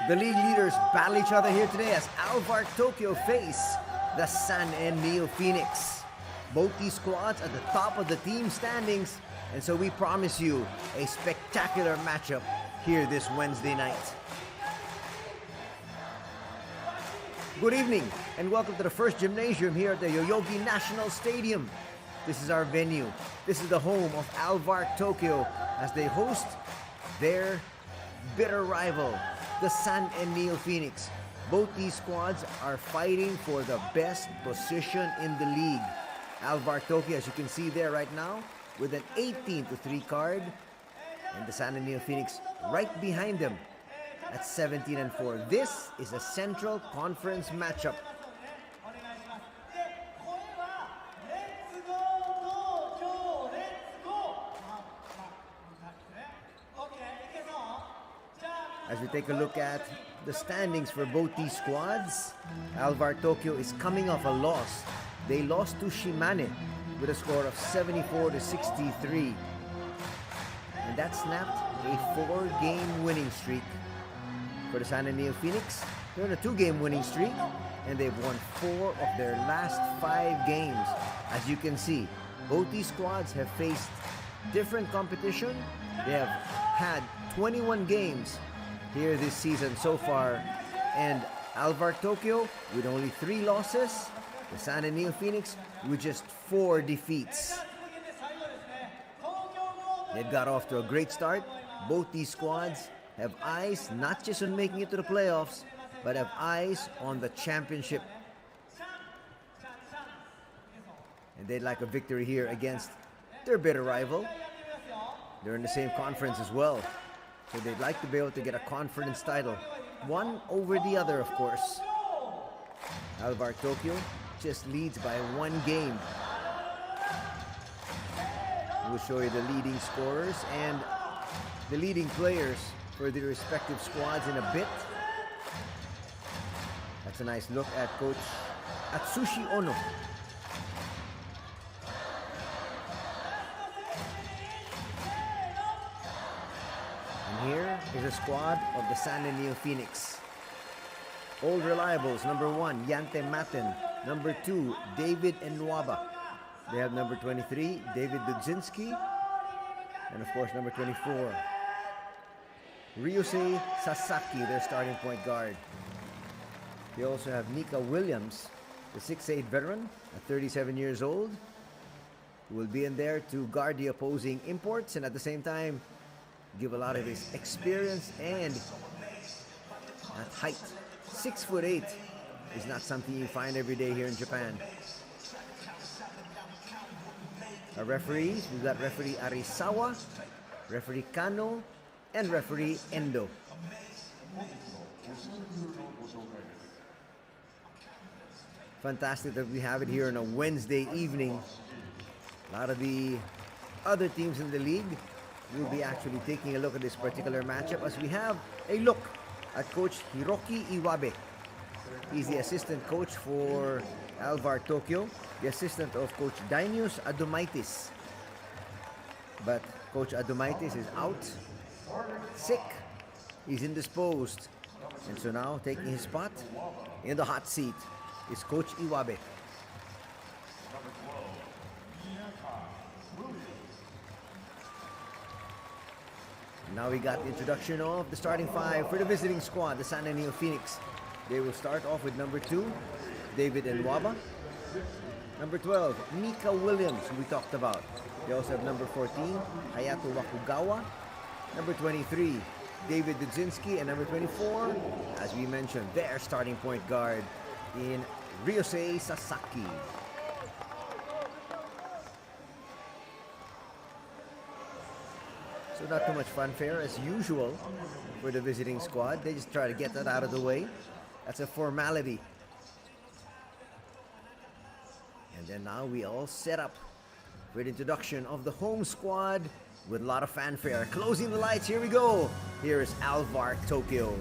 The league leaders battle each other here today as Alvark Tokyo face the Sun and NEOPHOENIX. Both these squads at the top of the team standings, and so we promise you a spectacular matchup here this Wednesday night. Good evening and welcome to the first gymnasium here at the Yoyogi National Stadium. This is our venue. This is the home of Alvark Tokyo as they host their bitter rival, the Sun and NEOPHOENIX. Both these squads are fighting for the best position in the league. Alvark Tokyo, as you can see there right now, with an 18-3 card, and the Sun and NEOPHOENIX right behind them at 17-4. This is a Central Conference matchup. As we take a look at the standings for both these squads, Alvark Tokyo is coming off a loss. They lost to Shimane with a score of 74-63. And that snapped a 4-game winning streak. For the Sun and NEOPHOENIX, they're on a 2-game winning streak, and they've won 4 of their last 5 games. As you can see, both these squads have faced different competition. They have had 21 games here this season so far, and Alvark Tokyo with only 3 losses, the Sun and NEOPHOENIX with just 4 defeats. They've got off to a great start. Both these squads have eyes not just on making it to the playoffs, but have eyes on the championship. And they'd like a victory here against their bitter rival. They're in the same conference as well, so they'd like to be able to get a conference title. One over the other, of course. Alvark Tokyo just leads by 1 game. We'll show you the leading scorers and the leading players for the respective squads in a bit. That's a nice look at Coach Atsushi Ono. And here is a squad of the Sun and NEOPHOENIX. Old reliables, number 1, Yante Maten. Number 2, David Nwaba. They have number 23, David Dudzinski. And of course, number 24, Ryusei Sasaki, their starting point guard. They also have Nika Williams, the 6'8 veteran at 37 years old, who will be in there to guard the opposing imports and at the same time give a lot of his experience and at height. 6'8" is not something you find every day here in Japan. Our referees, we've got referee Arisawa, referee Kano, and referee Endo. Fantastic that we have it here on a Wednesday evening. A lot of the other teams in the league will be actually taking a look at this particular matchup as we have a look at Coach Hiroki Iwabe. He's the assistant coach for Alvark Tokyo, the assistant of Coach Dainius Adomaitis. But Coach Adomaitis is out, sick, he's indisposed. And so now taking his spot in the hot seat is Coach Iwabe. Now we got the introduction of the starting 5 for the visiting squad, the Sun and NEOPHOENIX. They will start off with number 2, David Nwaba. Number 12, Nika Williams, who we talked about. They also have number 14, Hayato Wakugawa. Number 23, David Dudzinski. And number 24, as we mentioned, their starting point guard in Ryusei Sasaki. So not too much fanfare as usual for the visiting squad. They just try to get that out of the way. That's a formality. And then now we all set up for the introduction of the home squad with a lot of fanfare. Closing the lights, here we go. Here is Alvark Tokyo.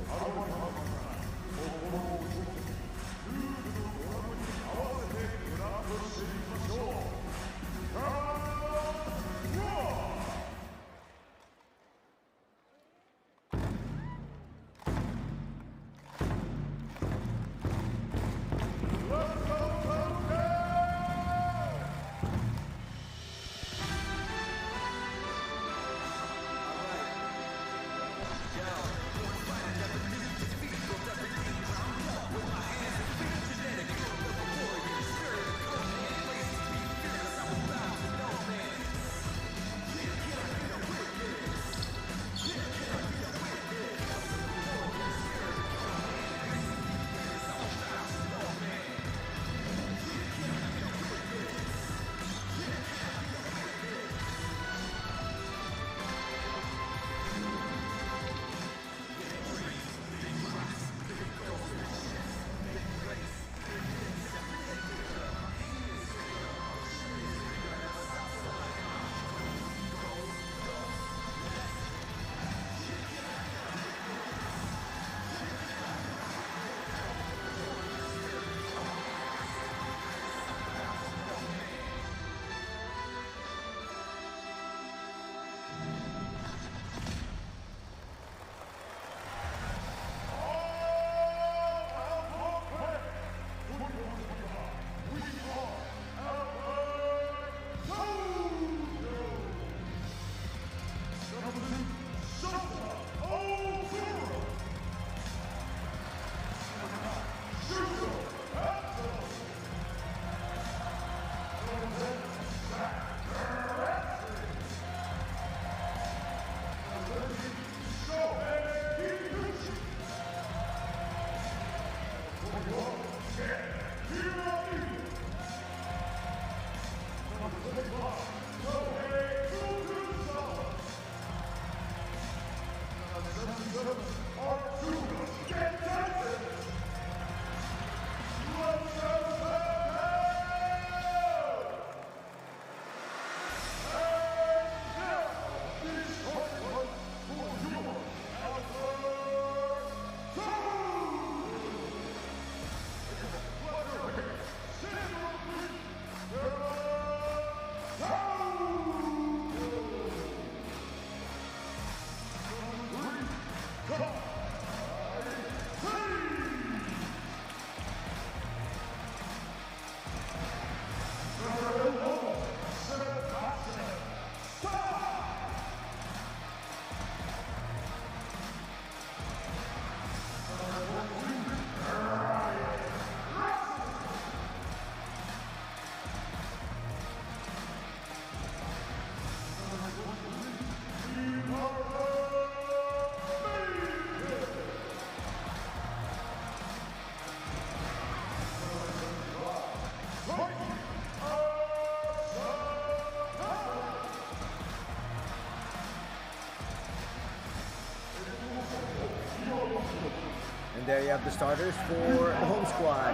There you have the starters for the home squad.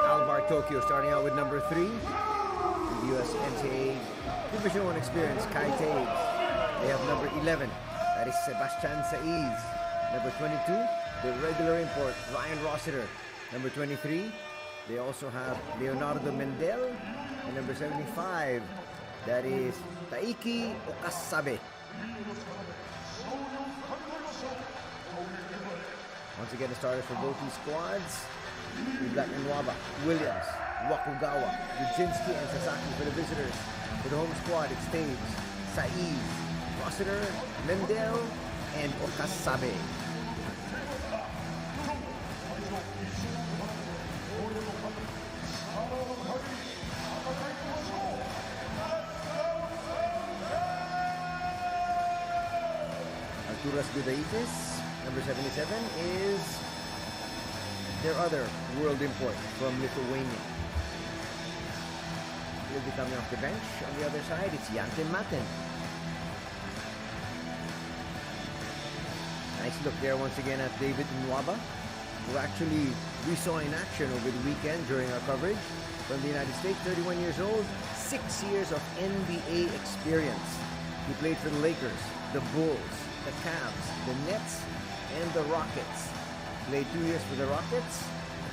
Alvark Tokyo starting out with number 3. The US NCAA Division 1 experience, Kai Taves. They have number 11. That is Sebastian Saiz. Number 22, the regular import, Ryan Rossiter. Number 23, they also have Leonardo Mendel. And number 75, that is Taiki Okasabe. Once again, the starters for both these squads. B.LEAGUE and NEOPHOENIX, Williams, Wakugawa, Yudzinski, and Sasaki for the visitors. For the home squad, it's Taves, Saiz, Rossiter, Mendel, and Okasabe. Arturas Gudaitis, number 77, is their other world import from Lithuania. He'll be coming off the bench. On the other side, it's Janten Matten. Nice look there once again at David Nwaba, who actually we saw in action over the weekend during our coverage. From the United States, 31 years old, 6 years of NBA experience. He played for the Lakers, the Bulls, the Cavs, the Nets, and the Rockets. Played 2 years for the Rockets,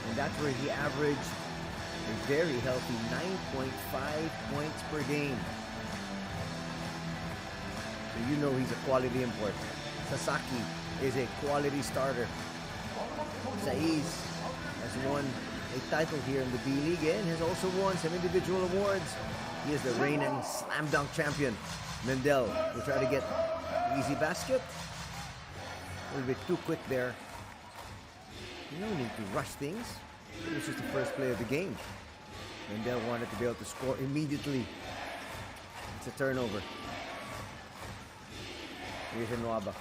and that's where he averaged a very healthy 9.5 points per game. So you know he's a quality import. Sasaki is a quality starter. Saiz has won a title here in the B-League and has also won some individual awards He is the reigning slam dunk champion. Mendel will try to get easy basket. A little bit too quick there. You don't need to rush things. This is the first play of the game. Mendel wanted to be able to score immediately. It's a turnover. Here's Nwaba.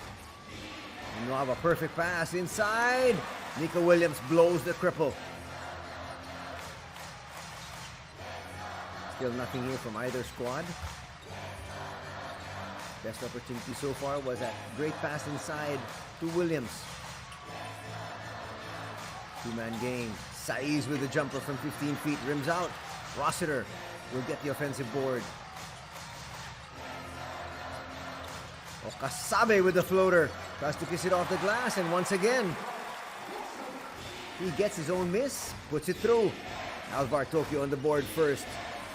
Nwaba, perfect pass inside. Nico Williams blows the cripple. Still nothing here from either squad. Best opportunity so far was that great pass inside to Williams. Two-man game. Saiz with a jumper from 15 feet. Rims out. Rossiter will get the offensive board. Okasabe with the floater. Tries to kiss it off the glass, and once again, he gets his own miss, puts it through. Alvark Tokyo on the board first.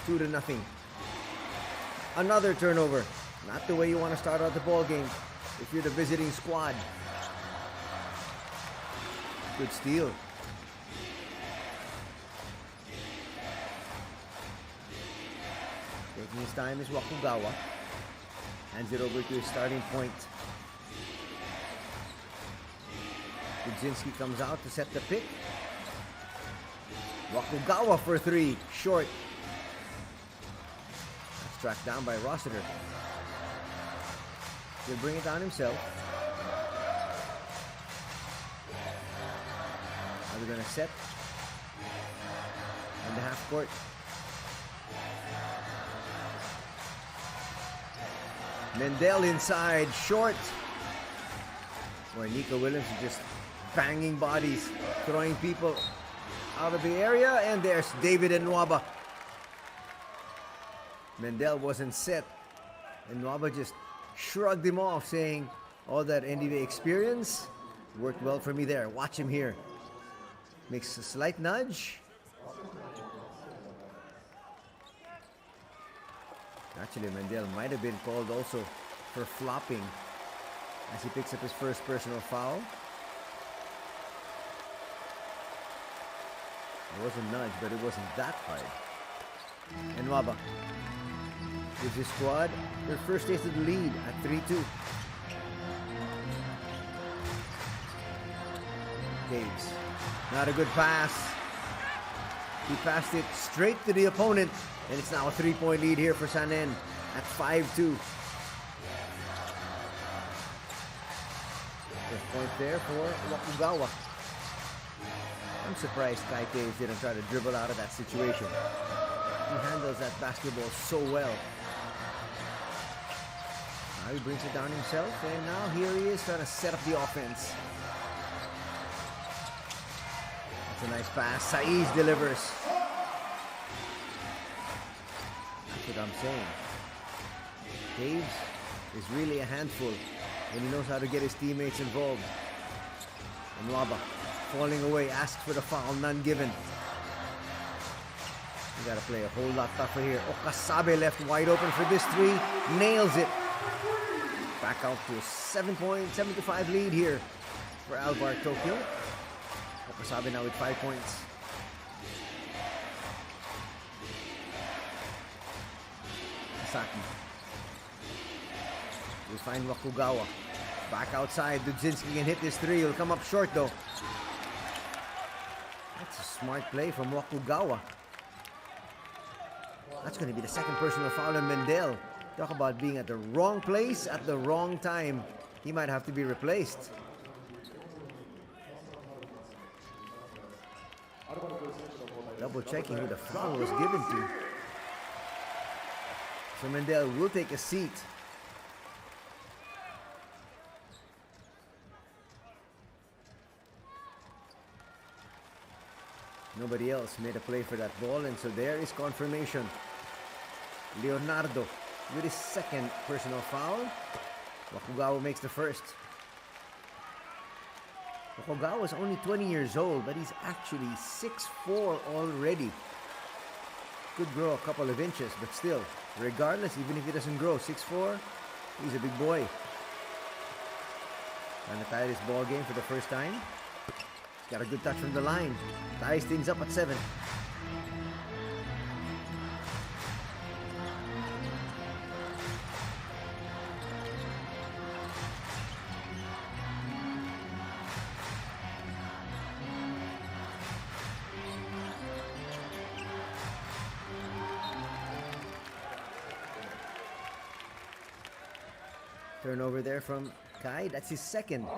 2-0. Another turnover. Not the way you want to start out the ball game if you're the visiting squad. Good steal. Taking his time is Wakugawa. Hands it over to his starting point. Kudzinski comes out to set the pick. Wakugawa for three. Short. That's tracked down by Rossiter. He'll bring it down himself. Now they're going to set in the half court. Mendel inside, short. Where Nico Williams is just banging bodies, throwing people out of the area. And there's David Nwaba. Mendel wasn't set. And Nwaba just shrugged him off, saying, all that NBA experience worked well for me there. Watch him here. Makes a slight nudge. Actually, Mendel might have been called also for flopping as he picks up his first personal foul. It was a nudge, but it wasn't that hard. And Nwaba gives his squad their first taste of the lead at 3-2. Daves. Not a good pass. He passed it straight to the opponent. And it's now a 3-point lead here for Sanen at 5-2. First point there for Wakugawa. I'm surprised Kai Taves didn't try to dribble out of that situation. He handles that basketball so well. Now he brings it down himself, and now here he is trying to set up the offense. That's a nice pass. Saiz delivers. That's what I'm saying. Taves is really a handful when he knows how to get his teammates involved. And Nwaba falling away, asks for the foul, none given. You gotta play a whole lot tougher here. Okasabe left wide open for this three. Nails it. Back out to a 7-5 lead here for Alvark Tokyo. Okasabe now with 5 points. Sasaki. We find Wakugawa. Back outside. Dudzinski can hit this three. He'll come up short though. That's a smart play from Wakugawa. That's going to be the second personal foul on Mendel. Talk about being at the wrong place at the wrong time. He might have to be replaced. Double checking who the foul was given to. So Mendel will take a seat. Nobody else made a play for that ball, and so there is confirmation. Leonardo with his second personal foul. Wakugawa makes the first. Wakugawa is only 20 years old, but he's actually 6'4" already. Could grow a couple of inches, but still, regardless, even if he doesn't grow 6'4", he's a big boy. Trying to tie this ball game for the first time. He's got a good touch from the line. Ties things up at 7. Turnover there from Kai. That's his second.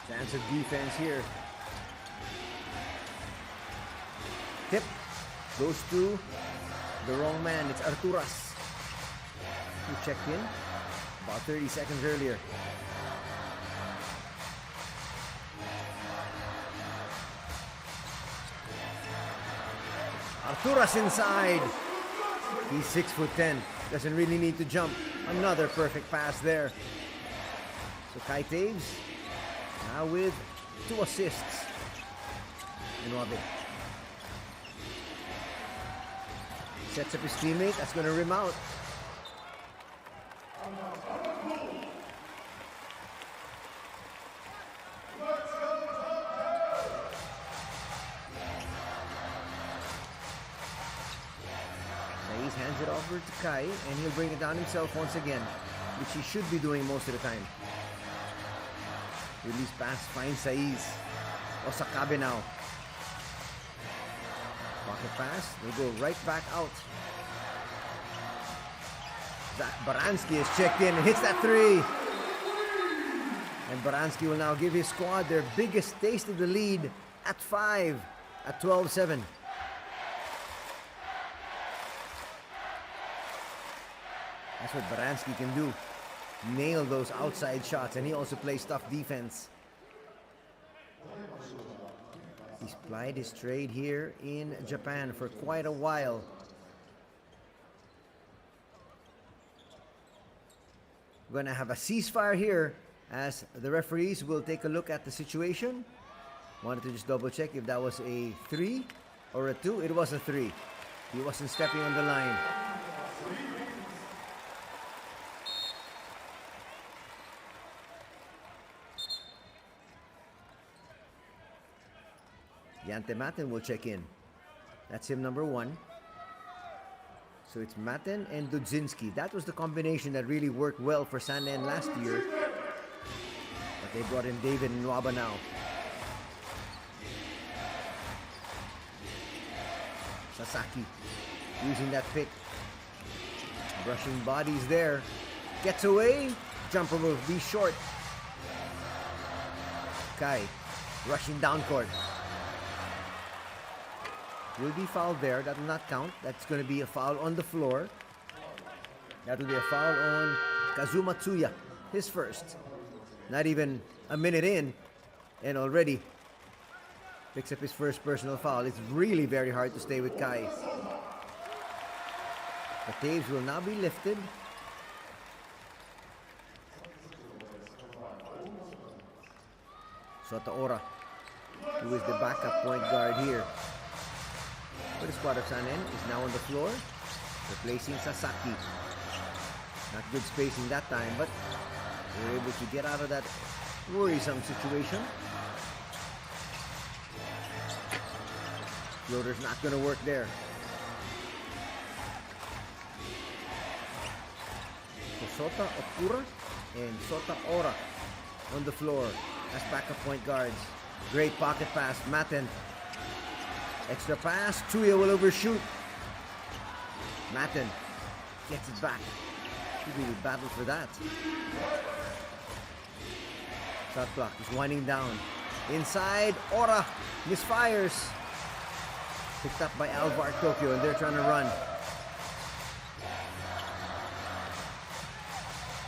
Chance of defense here. Tip goes to the wrong man. It's Arturas, who checked in about 30 seconds earlier. Arturas inside. He's 6'10". Doesn't really need to jump. Another perfect pass there. So Kai Taves now with 2 assists. NEOPHOENIX sets up his teammate. That's going to rim out. Saiz hands it over to Kai, and he'll bring it down himself once again, which he should be doing most of the time. Release pass finds Saiz. Osakabe now. Pocket pass. They go right back out. Zach Baranski is checked in and hits that 3. And Baranski will now give his squad their biggest taste of the lead at 5 at 12-7. That's what Baranski can do. Nail those outside shots, and he also plays tough defense. He's plied his trade here in Japan for quite a while. We're gonna have a ceasefire here as the referees will take a look at the situation. Wanted to just double check if that was a 3 or a 2. It was a 3. He wasn't stepping on the line. Yante Maten will check in. That's him, number 1. So it's Maten and Dudzinski. That was the combination that really worked well for Sandan last year. But they brought in David and Nwaba now. Sasaki using that pick. Brushing bodies there. Gets away. Jumper will be short. Kai rushing down court. Will be fouled there. That will not count. That's going to be a foul on the floor. That will be a foul on Kazuma Tsuya. His first. Not even a minute in, and already picks up his first personal foul. It's really very hard to stay with Kai. The Taves will now be lifted. Sotaora, who is the backup point guard here for the squad of Sanen, is now on the floor, replacing Sasaki. Not good spacing that time, but they were able to get out of that worrisome situation. Floater's not going to work there. So Sota Okura and Sota Ora on the floor as backup point guards. Great pocket pass, Maten. Extra pass, Tsuya will overshoot. Maten gets it back. He really battled for that. Shot clock is winding down. Inside, Ora misfires. Picked up by Alvark Tokyo, and they're trying to run.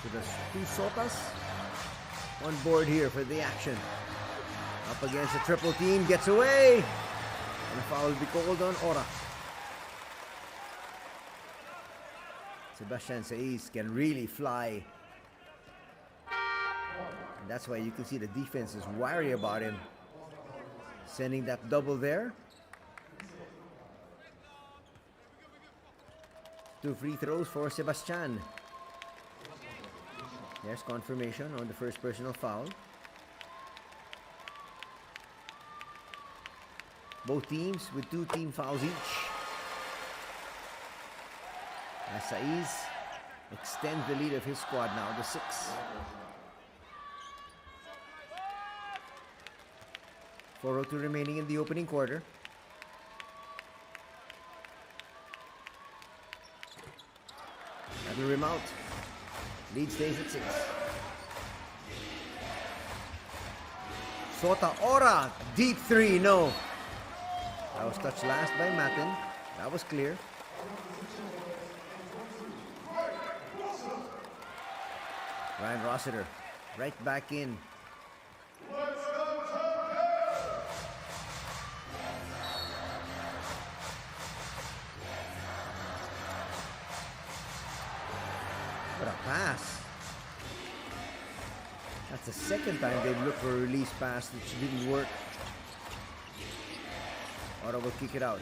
So there's 2 Sotas on board here for the action. Up against a triple team, gets away. And a foul will be called on Ora. Sebastian Saiz can really fly. And that's why you can see the defense is wary about him. Sending that double there. 2 free throws for Sebastian. There's confirmation on the first personal foul. Both teams with 2 team fouls each. As Saiz extends the lead of his squad now to 6. 4:02 remaining in the opening quarter. That'll rim out. Lead stays at 6. Sota Ora, deep 3, no. That was touched last by Matin. That was clear. Ryan Rossiter, right back in. What a pass. That's the second time they've looked for a release pass which didn't work. Ora will kick it out.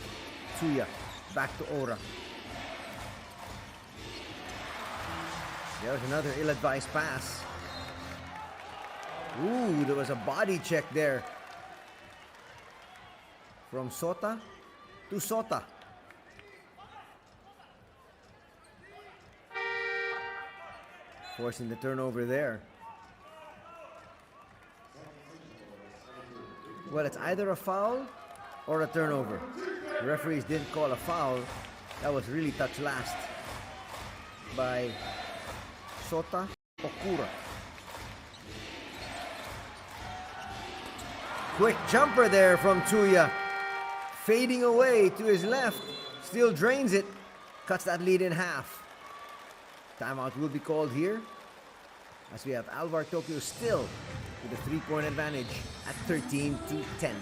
Tsuya, back to Ora. There's another ill-advised pass. Ooh, there was a body check there. From Sota to Sota. Forcing the turnover there. Well, it's either a foul or a turnover. The referees didn't call a foul. That was really touched last by Sota Okura. Quick jumper there from Tsuya. Fading away to his left. Still drains it. Cuts that lead in half. Timeout will be called here, as we have Alvark Tokyo still with a 3-point advantage at 13-10.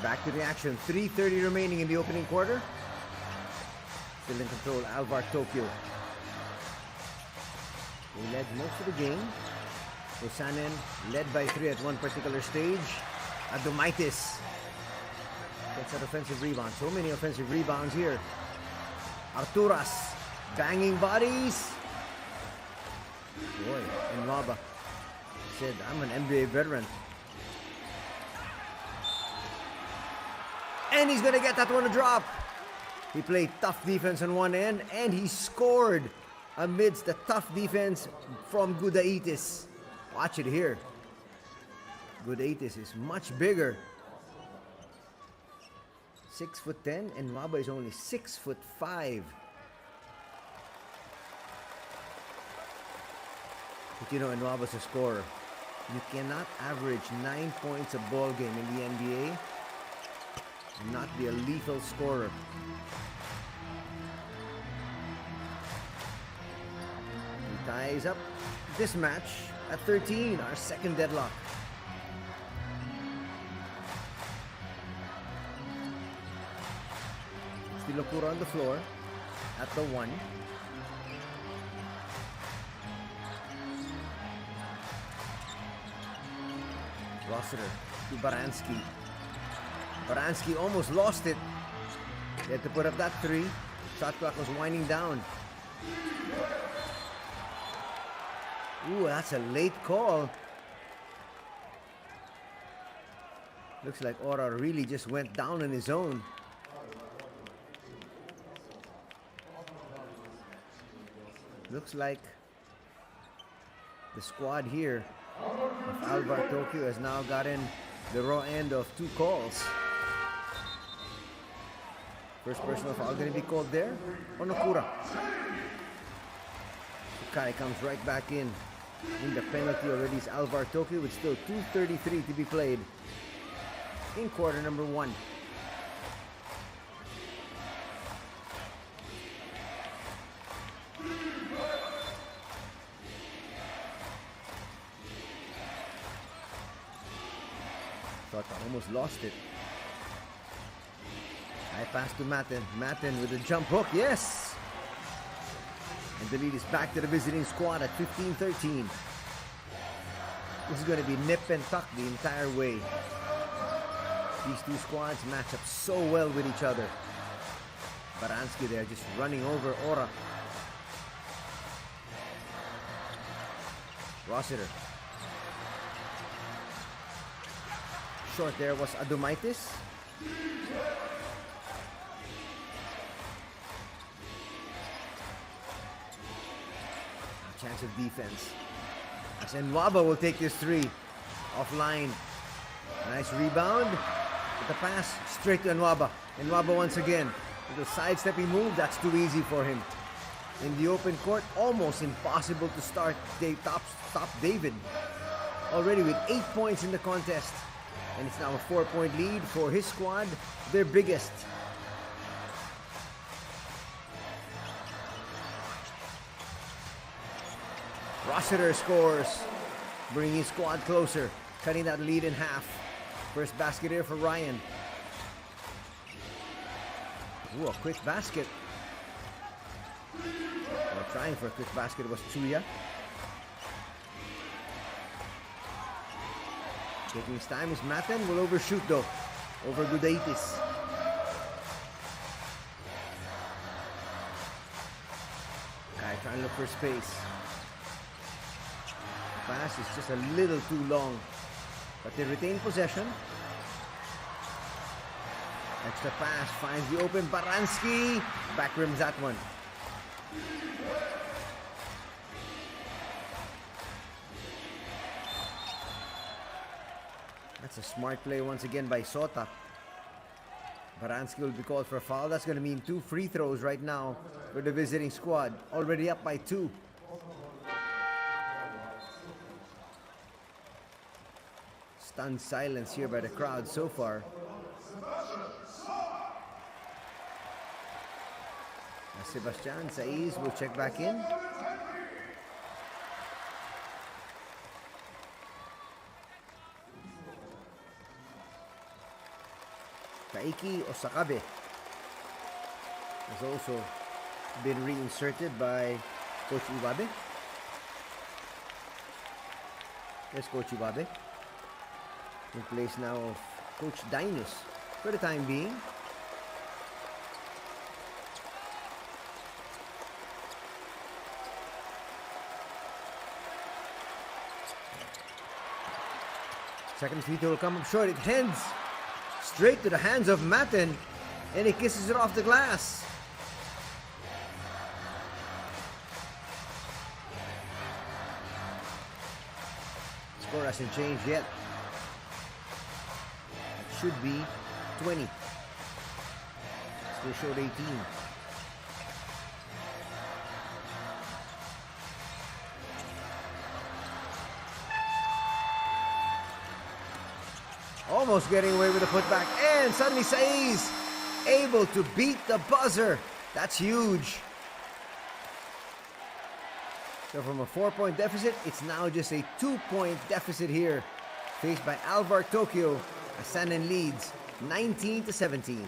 Back to the action. 3:30 remaining in the opening quarter. Still in control, Alvark Tokyo. They led most of the game. Rosanen led by 3 at one particular stage. Adomaitis gets that offensive rebound. So many offensive rebounds here. Arturas banging bodies. Boy, and Waba said, I'm an NBA veteran. And he's gonna get that one to drop. He played tough defense on one end, and he scored amidst the tough defense from Gudaitis. Watch it here. Gudaitis is much bigger. 6'10", and Waba is only 6'5". But you know, Nwaba's a scorer. You cannot average 9 points a ball game in the NBA and not be a lethal scorer. He ties up this match at 13, our second deadlock. Still Okura on the floor at the 1. Rossiter to Baranski. Baranski almost lost it. They had to put up that 3. Shot clock was winding down. Ooh, that's a late call. Looks like Ora really just went down on his own. Looks like the squad here of Alvark Tokyo has now gotten the raw end of 2 calls. First personal foul going to be called there. Onokura. Kai comes right back in the penalty already. Is Alvark Tokyo with still 2:33 to be played in quarter number 1. Thought I almost lost it. I pass to Matten. Matten with a jump hook. Yes! And the lead is back to the visiting squad at 15-13. This is going to be nip and tuck the entire way. These two squads match up so well with each other. Baranski there just running over Ora. Rossiter. Short there was Adomaitis. Chance of defense. As Nwaba will take this 3 offline. Nice rebound. With the pass straight to Nwaba. Nwaba once again. With a sidestepping move, that's too easy for him. In the open court, almost impossible to stop David. Already with 8 points in the contest. And it's now a 4-point lead for his squad, their biggest. Rossiter scores, bringing his squad closer, cutting that lead in half. First basket here for Ryan. Ooh, a quick basket. Well, trying for a quick basket was Chuya. Taking his time is Matten, will overshoot though, over Gudaitis. Kai trying to look for space. Pass is just a little too long, but they retain possession. Extra pass finds the open Baranski. Back rims that one. That's a smart play once again by Sota. Baranski will be called for a foul. That's going to mean 2 free throws right now for the visiting squad. Already up by 2. Stunned silence here by the crowd so far. Sebastian Saiz will check back in. Taiki Osakabe has also been reinserted by Coach Iwabe. There's Coach Iwabe. In place now of Coach Dinus for the time being. Second free throw will come up short. It heads straight to the hands of Matten, and he kisses it off the glass. Score hasn't changed yet. It should be 20. Still showed 18. Almost getting away with a putback, and suddenly Saiz able to beat the buzzer. That's huge. So from a 4-point deficit, it's now just a 2-point deficit here, faced by Alvark Tokyo, as Sannen leads 19-17.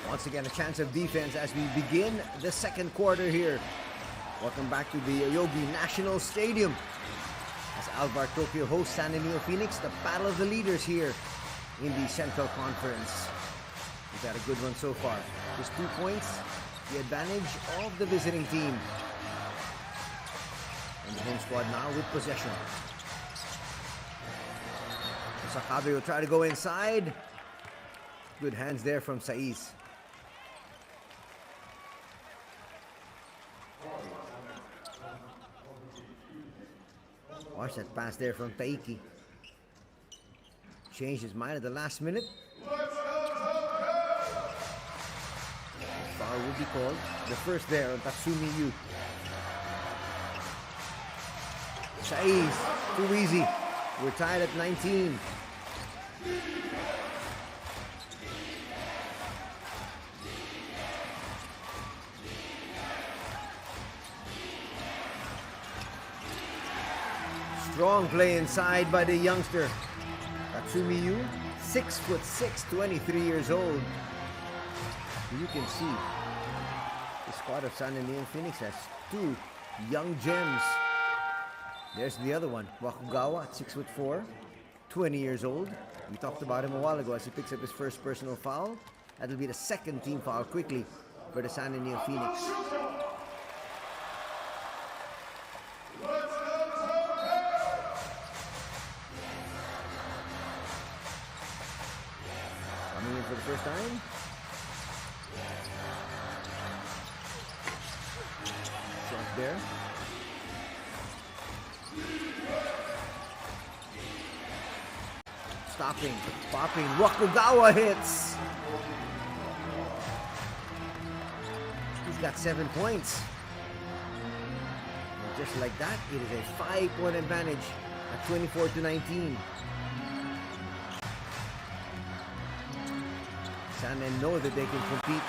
Once again, a chance of defense as we begin the second quarter here. Welcome back to the Yogi National Stadium as Alvark Tokyo hosts NEOPHOENIX, the battle of the leaders here in the Central Conference. We've had a good one so far. Just 2 points, the advantage of the visiting team. And the home squad now with possession. Sakabe will try to go inside. Good hands there from Saiz. Watch that pass there from Taiki. Changed his mind at the last minute. Foul will be called. The first there on Tatsumi Yu. Saiz, too easy. We're tied at 19. Strong play inside by the youngster. Tatsumi Yu, 6'6", 23 years old. You can see the squad of NEOPHOENIX has 2 young gems. There's the other one, Wakugawa at 6'4", 20 years old. We talked about him a while ago as he picks up his first personal foul. That'll be the second team foul quickly for the NEOPHOENIX. Coming in for the first time. Shot there. Stopping, popping, Wakugawa hits. He's got 7 points. And just like that, it is a 5-point advantage at 24-19. Sanen know that they can compete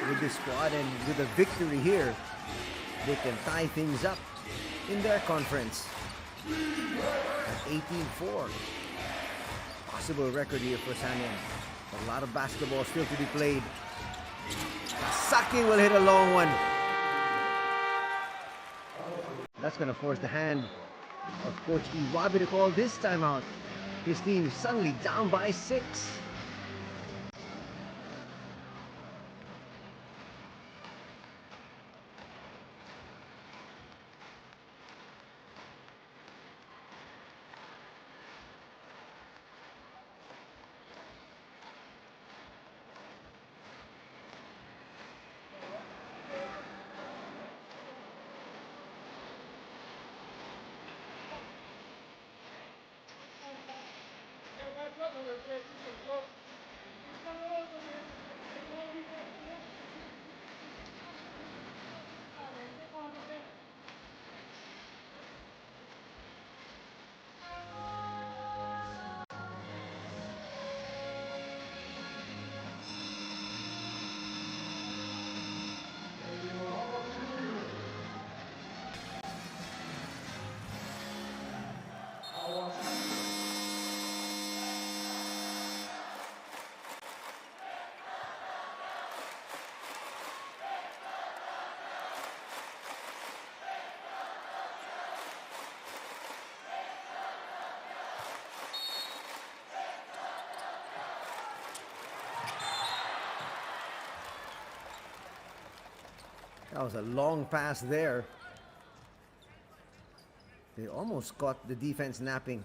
with this squad, and with a victory here, they can tie things up in their conference at 18-4. Possible record here for Sanen. A lot of basketball still to be played. Saki will hit a long one. That's going to force the hand of Coach Iwabe to call this timeout. His team is suddenly down by 6. That was a long pass there. They almost caught the defense napping.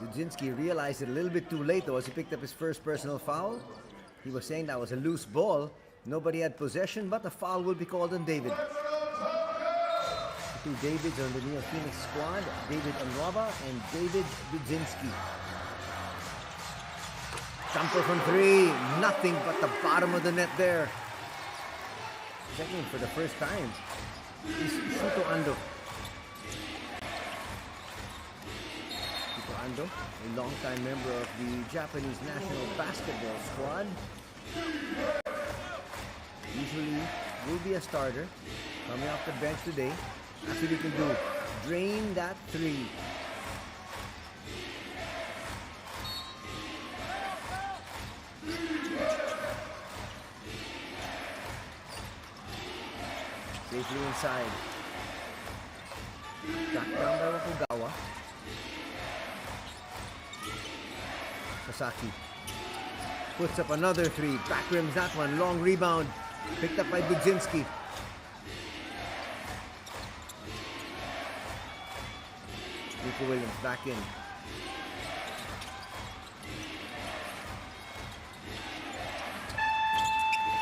Dudzinski realized it a little bit too late though as he picked up his first personal foul. He was saying that was a loose ball. Nobody had possession, but the foul will be called on David. The 2 Davids on the NEOPHOENIX squad, David Onwaba and David Dudzinski. Jumper from 3, nothing but the bottom of the net there. Checking for the first time is Shuto Ando. Shuto Ando, a longtime member of the Japanese national basketball squad. Usually will be a starter. Coming off the bench today. That's what he can do. Drain that 3. Safely inside. Back down by Wakugawa. Sasaki puts up another three. Back rims that one. Long rebound. Picked up by Budzinski. Nico Williams back in.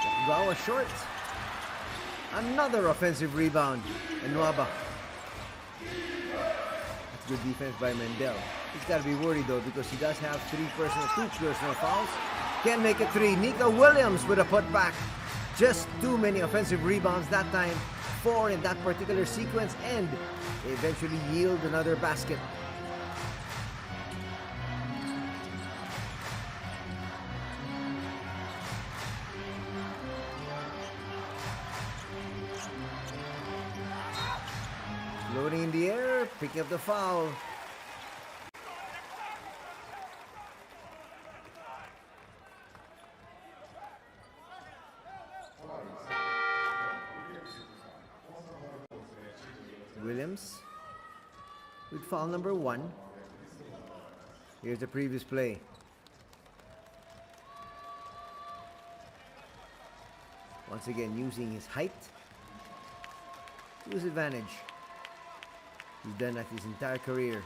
Wakugawa short. Another offensive rebound. And Nwaba. That's good defense by Mendel. He's got to be worried though because he does have two personal fouls. Can't make it three. Nico Williams with a putback. Just too many offensive rebounds that time. 4 in that particular sequence, and they eventually yield another basket. Loading in the air, picking up the foul. Williams with foul number 1. Here's the previous play. Once again, using his height to his advantage. He's done that his entire career.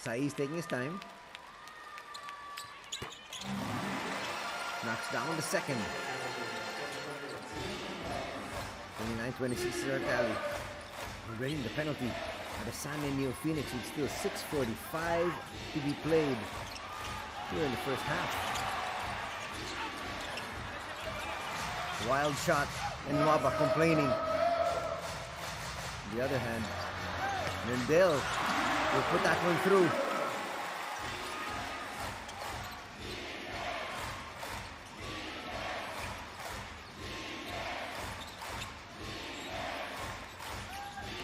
Saiz taking his time. Knocks down the second. 29-26 is our tally. Already in the penalty. Resona and NEOPHOENIX with still 6:45 to be played here in the first half. Wild shot, and Nwaba complaining. On the other hand, Mendel will put that one through.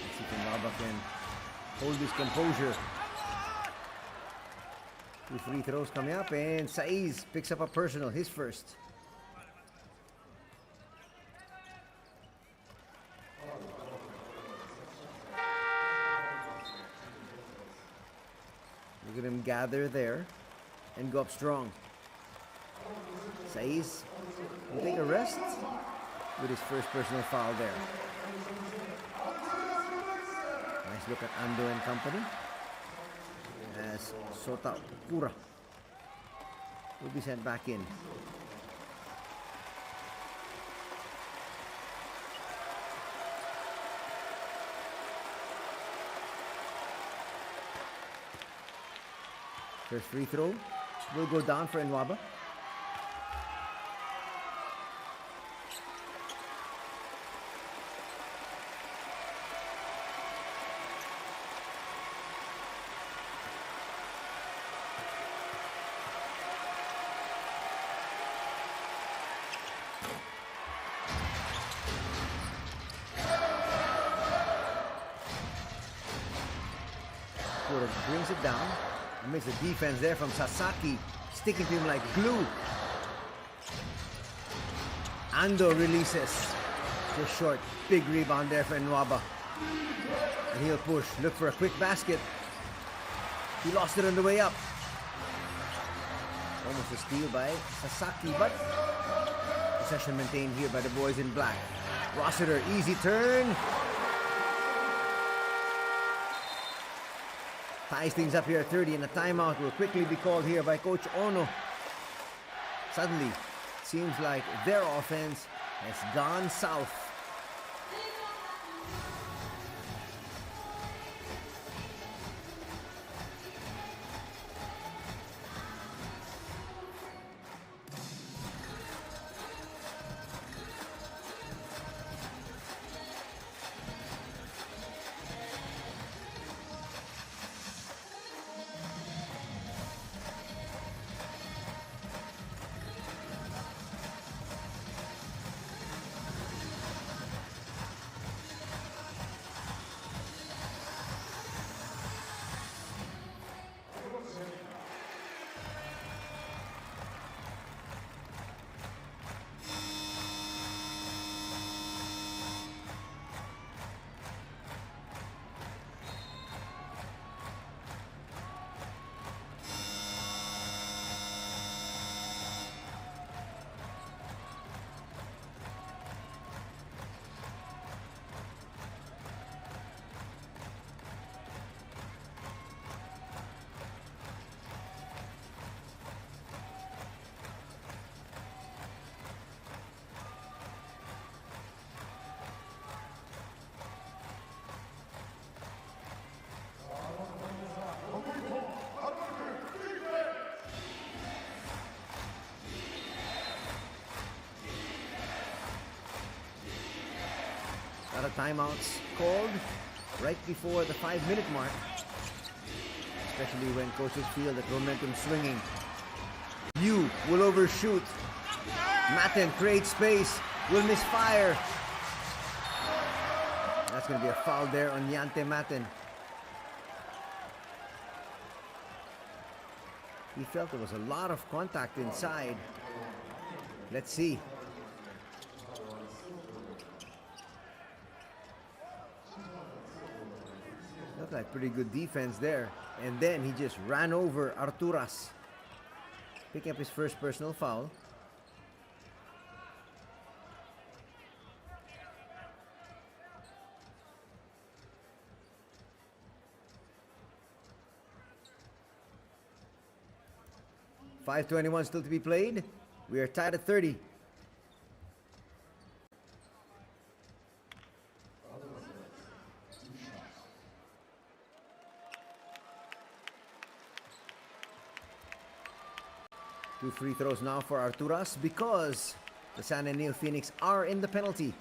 Let's see if Nwaba can hold his composure. 2 free throws coming up, and Saiz picks up a personal, his first. Look at him gather there and go up strong. Saiz will take a rest with his first personal foul there. Nice look at Ando and company as Sota Ukura will be sent back in. First free throw will go down for Nwaba. Brings it down. Makes a defense there from Sasaki, sticking to him like glue. Ando releases. Just short. Big rebound there for Nwaba. And he'll push. Look for a quick basket. He lost it on the way up. Almost a steal by Sasaki, but possession maintained here by the boys in black. Rossiter, easy turn. Ties things up here at 30, and a timeout will quickly be called here by Coach Ono. Suddenly, it seems like their offense has gone south. of timeouts called right before the 5-minute mark, especially when coaches feel that momentum swinging. Yu will overshoot. Matten creates space, will misfire. That's going to be a foul there on Yante Matten. He felt there was a lot of contact inside. Let's see. Looked like pretty good defense there. And then he just ran over Arturas, picking up his first personal foul. .5:21 still to be played. We are tied at 30. Two free throws now for Arturas because the San NEOPHOENIX are in the penalty.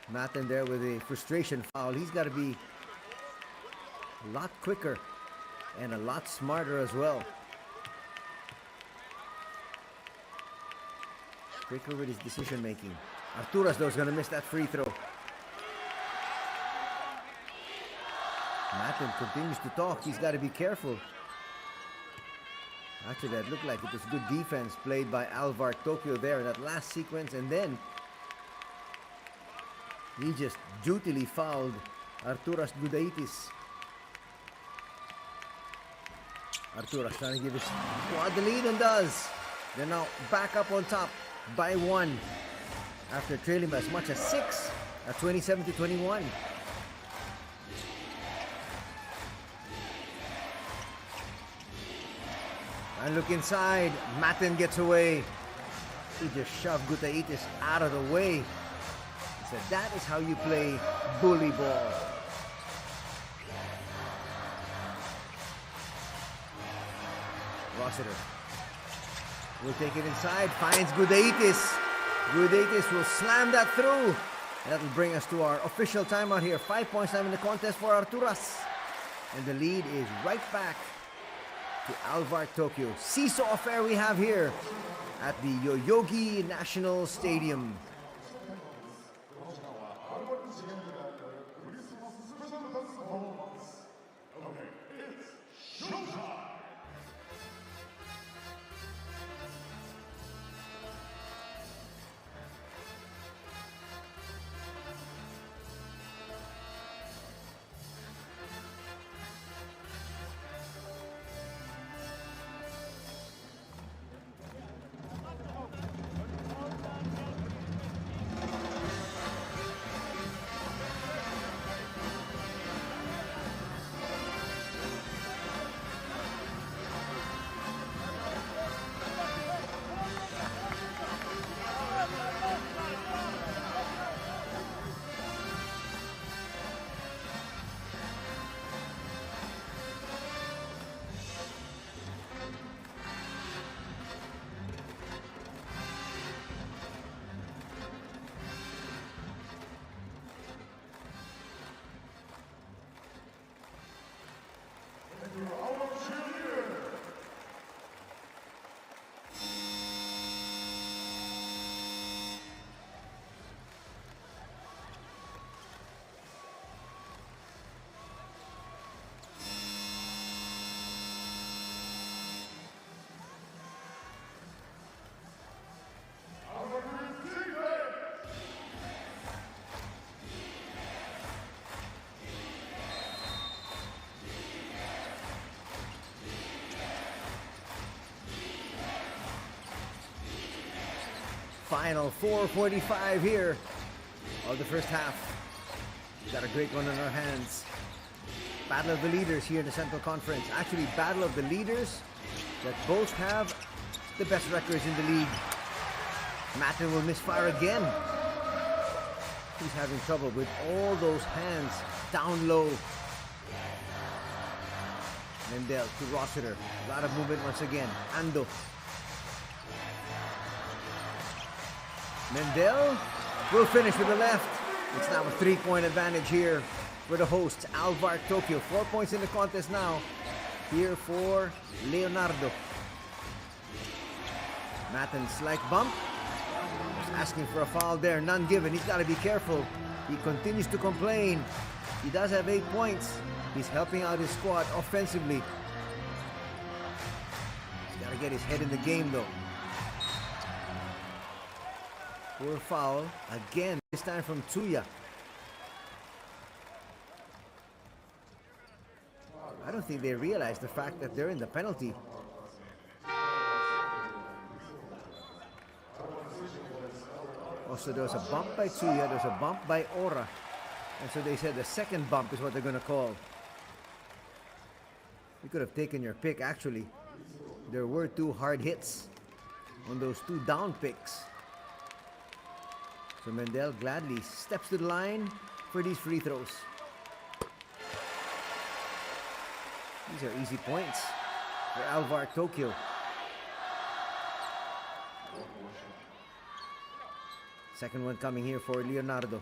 Matten there with a frustration foul. He's got to be a lot quicker and a lot smarter as well. Quicker with his decision making. Arturas though is going to miss that free throw. Matten continues to talk. He's got to be careful. Actually, that looked like it was good defense played by Alvark Tokyo there in that last sequence, and then he just dutifully fouled Arturas Gudaitis. Arturas trying to give his squad the lead and does. They're now back up on top by 1 after trailing by as much as 6 at 27-21. And look inside, Matten gets away. He just shoved Gudaitis out of the way. He said, that is how you play bully ball. Rossiter will take it inside, finds Gudaitis. Gudaitis will slam that through. That'll bring us to our official timeout here. 5 points time in the contest for Arturas. And the lead is right back to Alvark Tokyo. Seesaw affair we have here at the Yoyogi National Stadium. Final 4:45 here of the first half. Got a great one in our hands. Battle of the leaders here in the Central Conference. Actually, battle of the leaders that both have the best records in the league. Matten will misfire again. He's having trouble with all those hands down low. Mendel to Rossiter. A lot of movement once again. Ando. Mendel will finish with the left. It's now a 3-point advantage here for the hosts, Alvark Tokyo. 4 points in the contest now. Here for Leonardo. Matten slight bump. Just asking for a foul there. None given. He's got to be careful. He continues to complain. He does have 8 points. He's helping out his squad offensively. He's got to get his head in the game though. Poor foul. Again, this time from Tsuya. I don't think they realize the fact that they're in the penalty. Also, there was a bump by Tsuya, there's a bump by Ora. And so they said the second bump is what they're going to call. You could have taken your pick, actually. There were 2 hard hits on those 2 down picks. So Mendel gladly steps to the line for these free throws. These are easy points for Alvark Tokyo. Second one coming here for Leonardo.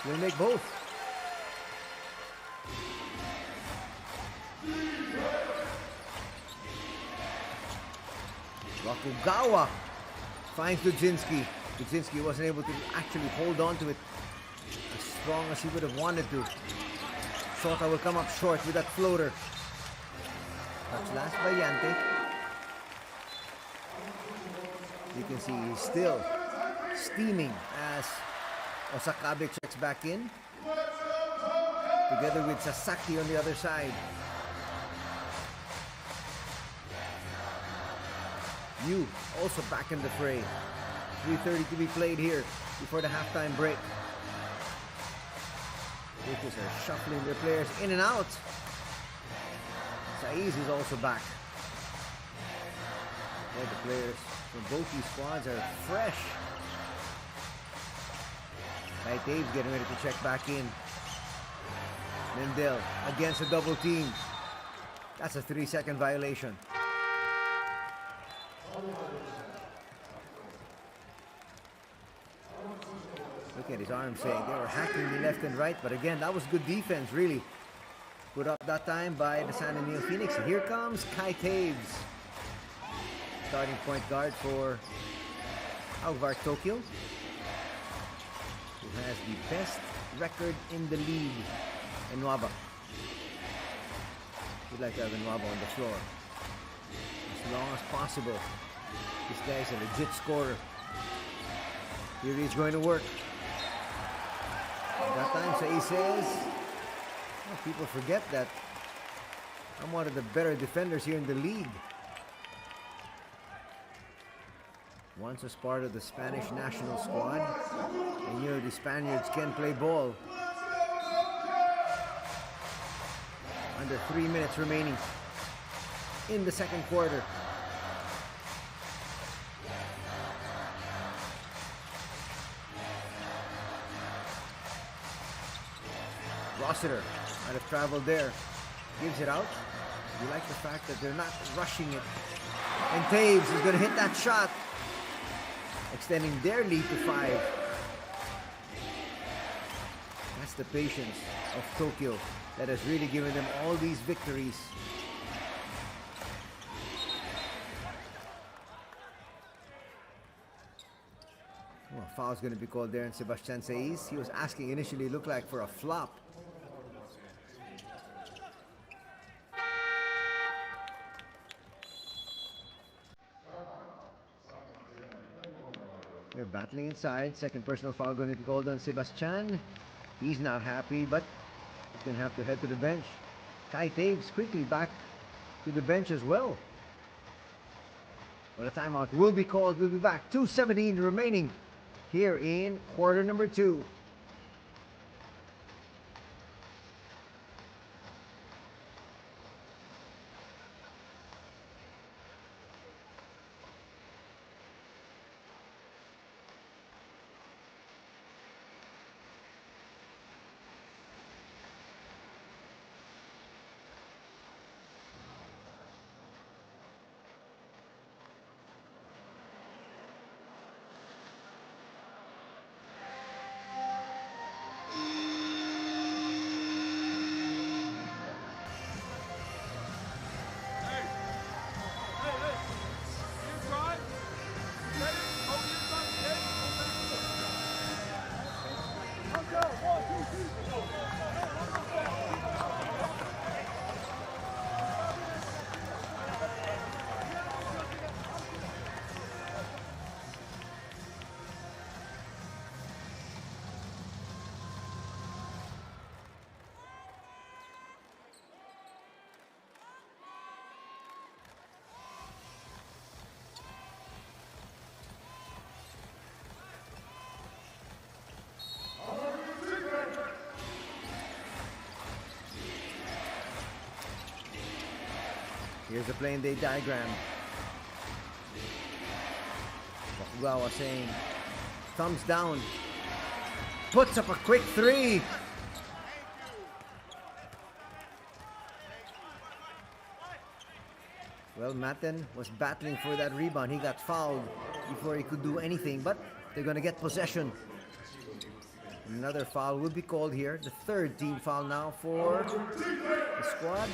We'll make both. Rakugawa finds Dudzinski. Dudzinski wasn't able to actually hold on to it as strong as he would have wanted to. Shota will come up short with that floater. Touch last by Yante. You can see he's still steaming as Osakabe checks back in. Together with Sasaki on the other side. Yu also back in the fray. 3:30 to be played here before the halftime break. Coaches are shuffling their players in and out. Saiz is also back. All the players from both these squads are fresh. Right, Dave's getting ready to check back in. Mendel against a double team. That's a 3-second violation. Look at his arm saying they were hacking me left and right. But again, that was good defense, really. Put up that time by the San NEOPHOENIX. Here comes Kai Taves. Starting point guard for Alvark Tokyo, who has the best record in the league. Nwaba. We'd like to have Nwaba on the floor as long as possible. This guy's a legit scorer. Here he's going to work. That time, so he says, oh, people forget that I'm one of the better defenders here in the league. Once as part of the Spanish national squad, and you know the Spaniards can play ball. Under 3 minutes remaining in the second quarter. Rossiter might have traveled there. Gives it out. You like the fact that they're not rushing it. And Taves is going to hit that shot, extending their lead to 5. That's the patience of Tokyo that has really given them all these victories. Well, foul's going to be called there on Sebastian Saiz. He was asking initially, looked like for a flop. They're battling inside. Second personal foul going to be called on Sebastian. He's not happy, but he's going to have to head to the bench. Kai Taves quickly back to the bench as well. But a timeout will be called. We'll be back. 2:17 remaining here in quarter number 2. Here's the playing day diagram. Tokugawa saying, thumbs down. Puts up a quick three. Well, Matten was battling for that rebound. He got fouled before he could do anything, but they're going to get possession. Another foul will be called here. The third team foul now for the squad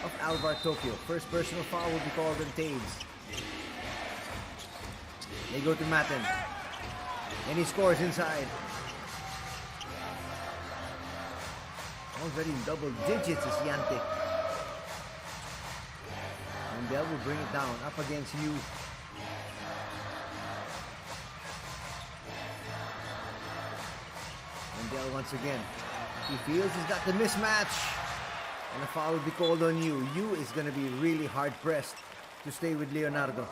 of Alvark Tokyo. First personal foul will be called on Taves. They go to Matten. And he scores inside. Already in double digits is Yante. And Bell will bring it down up against you. And Bell once again. He feels he's got the mismatch. And a foul will be called on you. You is going to be really hard pressed to stay with Leonardo.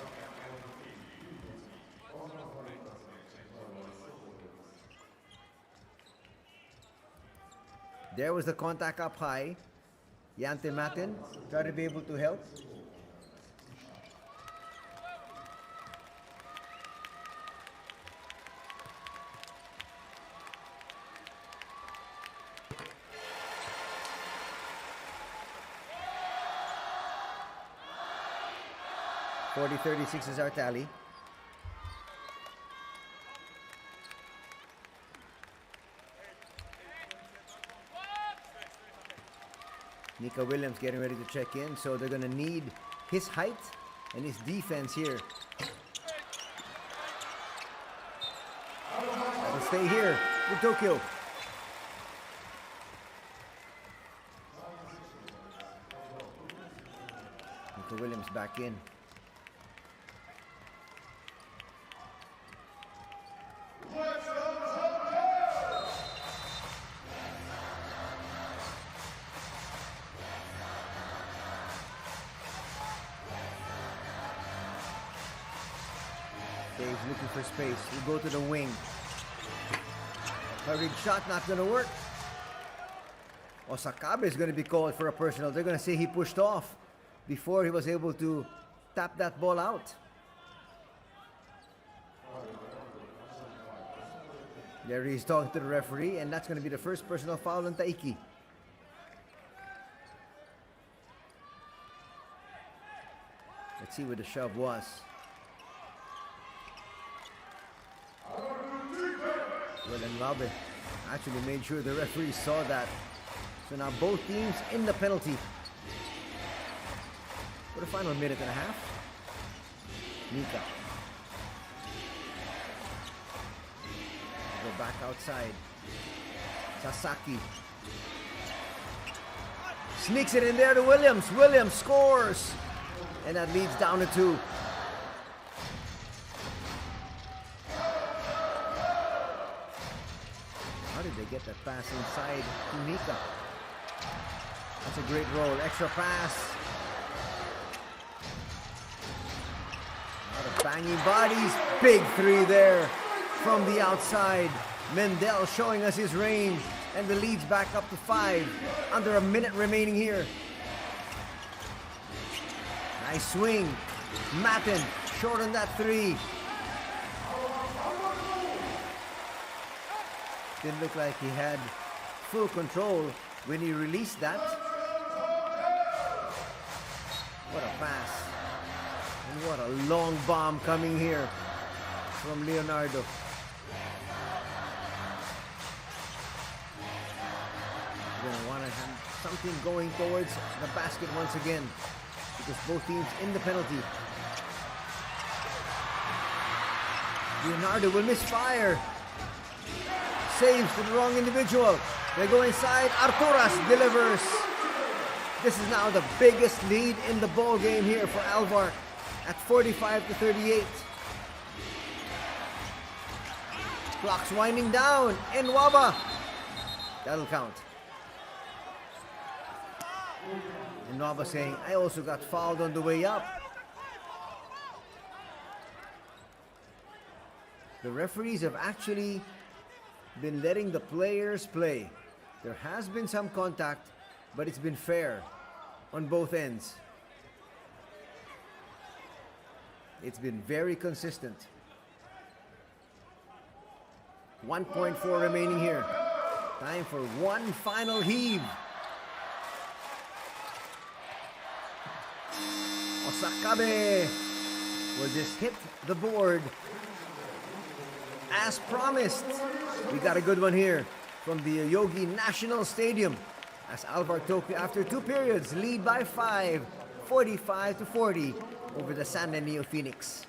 There was the contact up high. Yante Matten try to be able to help. .40-36 is our tally. Nika Williams getting ready to check in, so they're going to need his height and his defense here. That'll stay here with Tokyo. Nika Williams back in. Dave's looking for space. We go to the wing. Hurried shot not going to work. Osakabe is going to be called for a personal. They're going to say he pushed off before he was able to tap that ball out. There he's talking to the referee, and that's going to be the first personal foul on Taiki. Let's see what the shove was. Well, and Labe actually made sure the referee saw that. So now both teams in the penalty. For the final minute and a half. Nika. Go back outside. Sasaki. Sneaks it in there to Williams. Williams scores. And that leads down to 2. How did they get that pass inside to Nika? That's a great roll. Extra pass. A lot of banging bodies. Big 3 there from the outside. Mendel showing us his range. And the lead's back up to 5. Under a minute remaining here. Nice swing. Matten short on that 3. Didn't look like he had full control when he released that. What a pass. And what a long bomb coming here from Leonardo. You're going to want to have something going towards the basket once again, because both teams in the penalty. Leonardo will misfire. Saves to the wrong individual. They go inside. Arturas delivers. This is now the biggest lead in the ball game here for Alvark at 45-38. Clock's winding down. Nwaba. That'll count. Nwaba saying, I also got fouled on the way up. The referees have actually been letting the players play. There has been some contact, but it's been fair on both ends. It's been very consistent. 1.4 remaining here. Time for one final heave. Osakabe will just hit the board as promised. We got a good one here from the Yogi National Stadium as Alvark Tokyo, after 2 periods, lead by 5, 45-40 over the San NEOPHOENIX.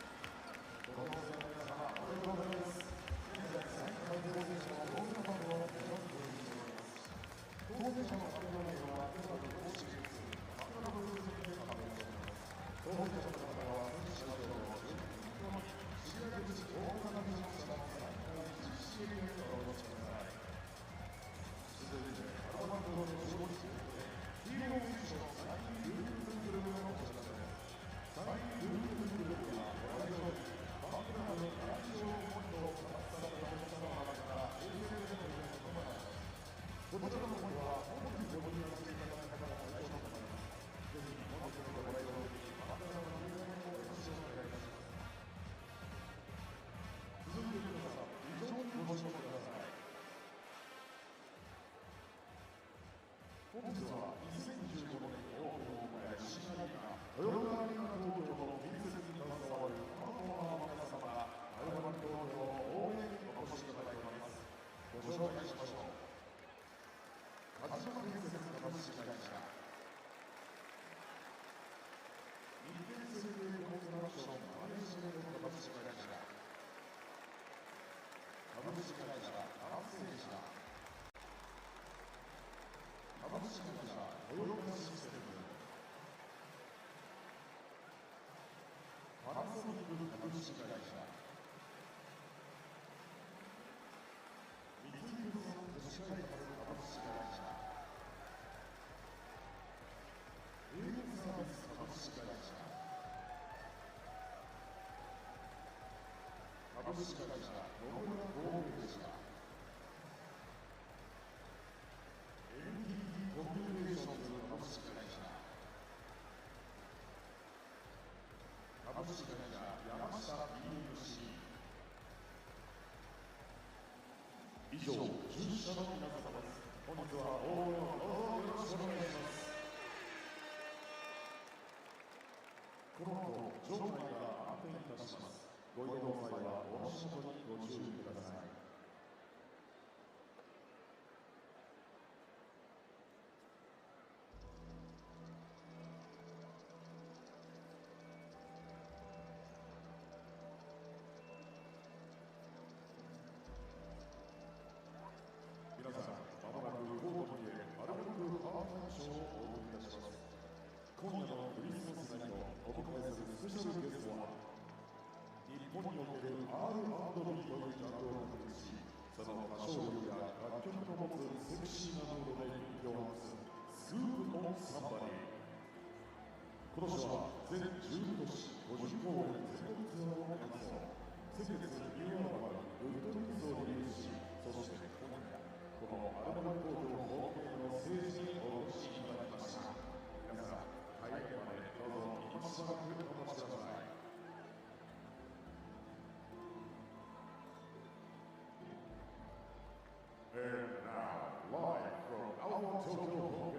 And now, live from Alvark Tokyo,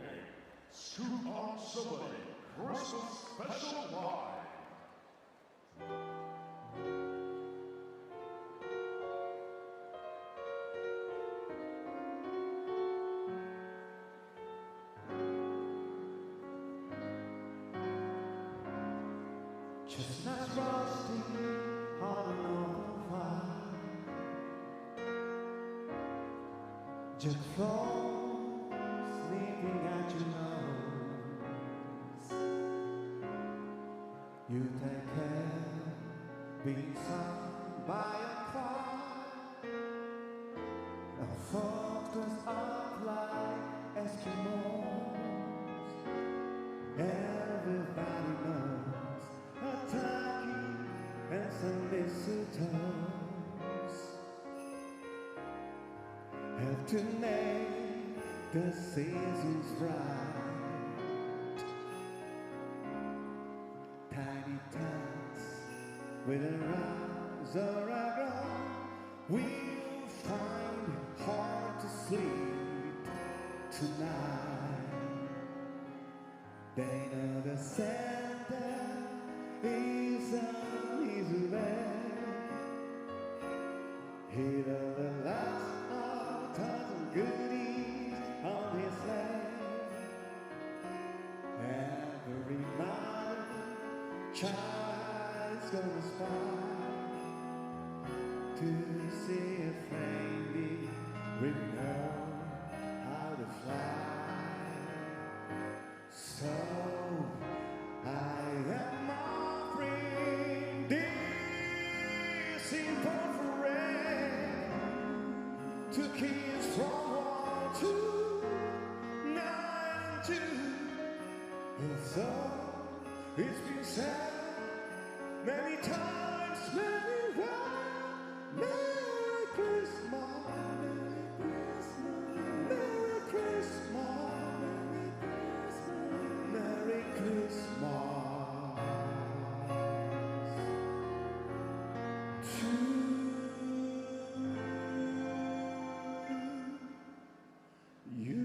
Scoop on Somebody Christmas Special Live. Chestnuts roasting on an open fire. Jet flow sneaking at your nose. You take care being sung by a choir of folks dressed up like Eskimos. Everybody knows a turkey and some mistletoe have to make the seasons right. Tiny tots with a rise or a ground, we'll find it hard to sleep tonight. They know the Santa is on his way. He will the last of thousand goodies on his sleigh. Every mother child's gonna spy to see if reindeer will know how to fly. So I am offering this simple parade to kids from 1 to 92. So it's been said many times, many ways. Merry Christmas, Merry Christmas, Merry Christmas to you.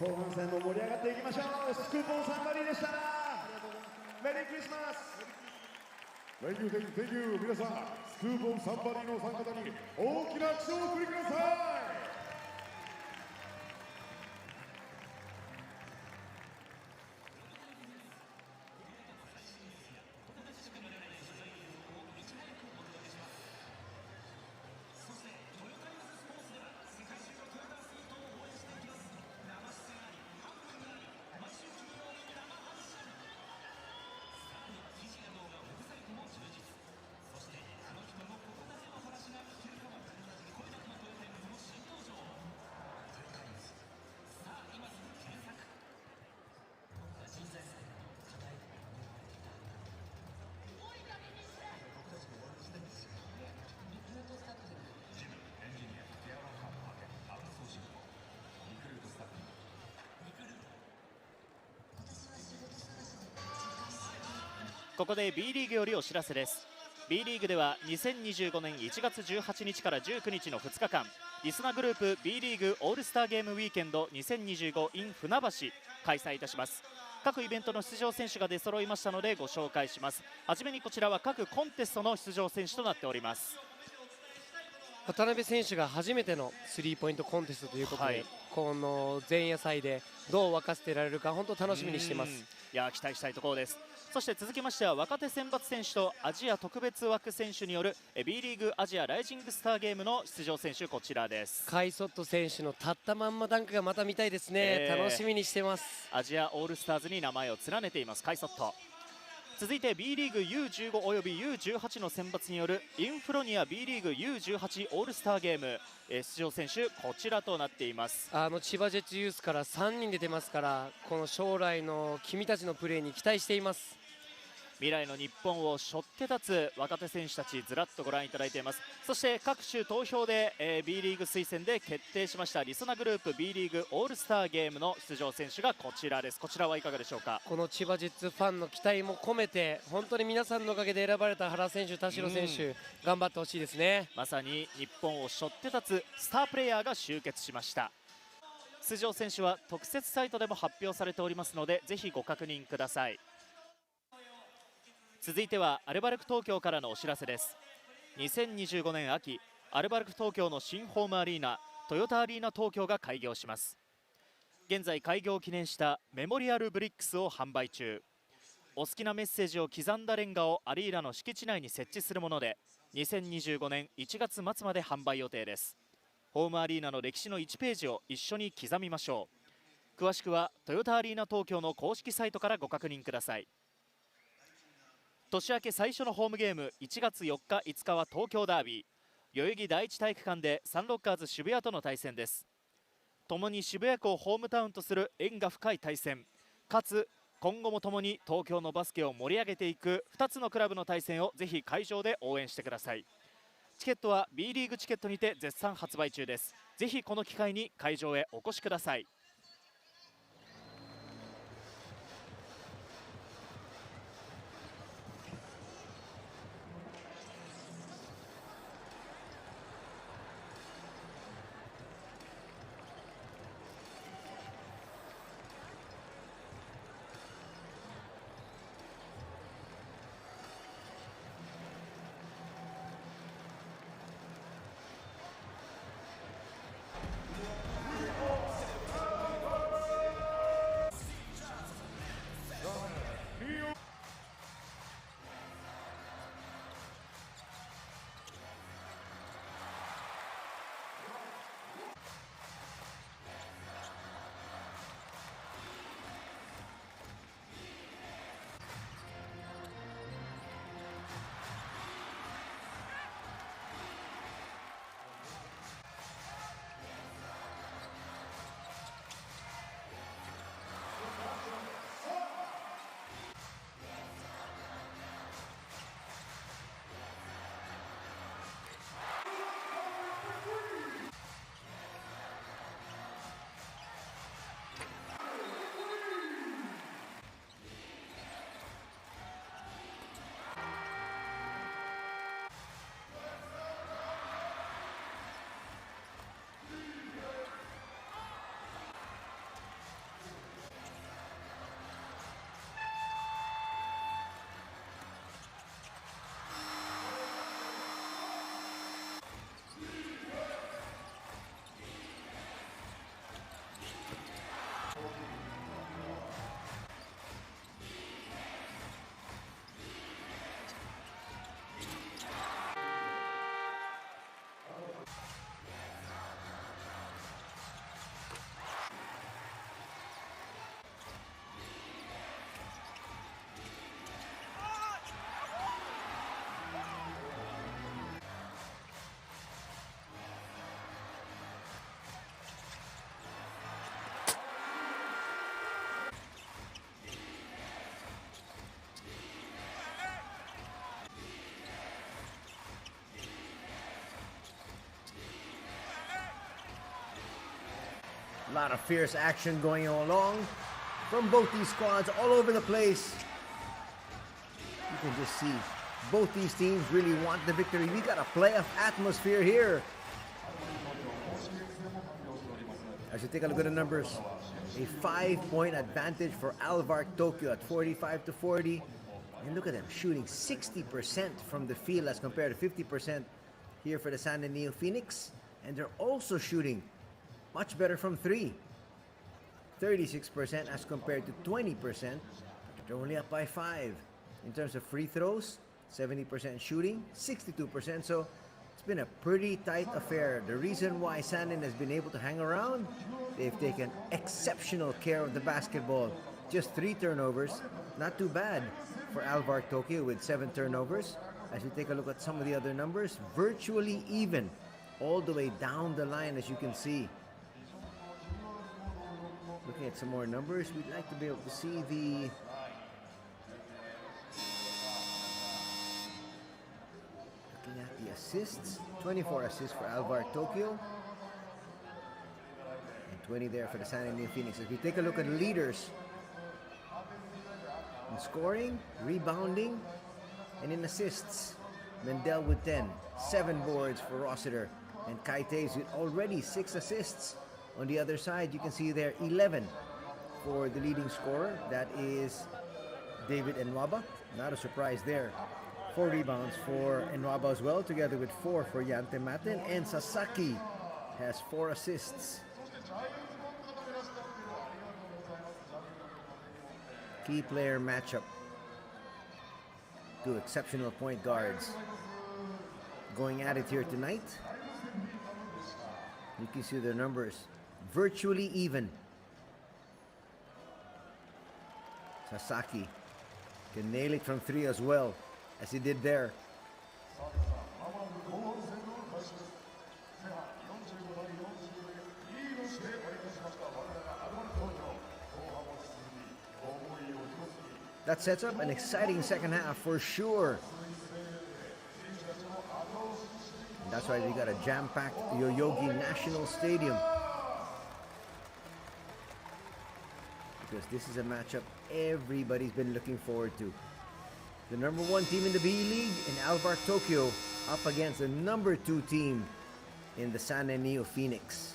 後半戦も盛り上がっていきましょう。スクーポンサンバリーでした。メリークリスマス。 Thank you, thank you, thank you. 皆さん、スクーポンサンバリーのお三方に大きな拍手をお送りください。ここで B リーグよりお知らせです。 B リーグでは2025年1月18日から19日の2日間、リスナグループ B リーグオールスターゲームウィーケンド 2025in 船橋開催いたします。各イベントの出場選手が出揃いましたのでご紹介します。はじめにこちらは各コンテストの出場選手となっております。渡辺選手が初めてのスリーポイントコンテストということで、はい、この前夜祭でどう沸かせてられるか本当楽しみにしています。いや期待したいところです。そして続きましては若手選抜選手とアジア特別枠選手による B リーグアジアライジングスターゲームの出場選手、こちらです。カイソット選手の立ったまんまダンクがまた見たいですね、楽しみにしてます。アジアオールスターズに名前を連ねていますカイソット。続いて B リーグ U15 および U18 の選抜によるインフロニア B リーグ U18 オールスターゲーム、出場選手こちらとなっています。千葉ジェッツユースから3人出てますから、この将来の君たちのプレーに期待しています。未来の日本を背負って立つ若手選手たちずらっとご覧いただいています。そして各種投票で、B リーグ推薦で決定しましたリソナグループ B リーグオールスターゲームの出場選手がこちらです。こちらはいかがでしょうか。この千葉ジェッツファンの期待も込めて、本当に皆さんのおかげで選ばれた原選手、田代選手、頑張ってほしいですね。まさに日本を背負って立つスタープレーヤーが集結しました。出場選手は特設サイトでも発表されておりますので、ぜひご確認ください。続いてはアルバルク東京からのお知らせです。2025年秋、アルバルク東京の新ホームアリーナトヨタアリーナ東京が開業します。現在開業を記念したメモリアルブリックスを販売中。お好きなメッセージを刻んだレンガをアリーナの敷地内に設置するもので、2025年1月末まで販売予定です。ホームアリーナの歴史の1ページを一緒に刻みましょう。詳しくはトヨタアリーナ東京の公式サイトからご確認ください。年明け最初のホームゲーム1月4日5日は東京ダービー、代々木第一体育館でサンロッカーズ渋谷との対戦です。共に渋谷区をホームタウンとする縁が深い対戦、かつ今後も共に東京のバスケを盛り上げていく2つのクラブの対戦をぜひ会場で応援してください。チケットは B リーグチケットにて絶賛発売中です。ぜひこの機会に会場へお越しください。A lot of fierce action going along from both these squads all over the place. You can just see both these teams really want the victory. We got a playoff atmosphere here. As you take a look at the numbers, a 5-point advantage for Alvark Tokyo at 45-40. And look at them shooting 60% from the field as compared to 50% here for the San NEOPHOENIX. And they're also shooting much better from 3. 36% as compared to 20%. They're only up by 5. In terms of free throws, 70% shooting, 62%. So it's been a pretty tight affair. The reason why Sanin has been able to hang around, they've taken exceptional care of the basketball. Just 3 turnovers, not too bad for Alvark Tokyo with 7 turnovers. As we take a look at some of the other numbers, virtually even all the way down the line, as you can see. Looking at some more numbers, we'd like to be able to see the looking at the assists. 24 assists for Alvark Tokyo and 20 there for the San NEOPHOENIX. As we take a look at leaders in scoring, rebounding, and in assists, Mendel with 10, 7 boards for Rossiter, and Kaite's with already 6 assists. On the other side, you can see there 11 for the leading scorer. That is David Enwaba. Not a surprise there. 4 rebounds for Enwaba as well, together with 4 for Yante Maten. And Sasaki has 4 assists. Key player matchup. 2 exceptional point guards going at it here tonight. You can see their numbers virtually even. Sasaki can nail it from 3 as well, as he did there. That sets up an exciting second half for sure. And that's why we got a jam-packed Yoyogi National Stadium. Because this is a matchup everybody's been looking forward to. The number 1 team in the B.LEAGUE in Alvark Tokyo up against the number 2 team in the San NEOPHOENIX.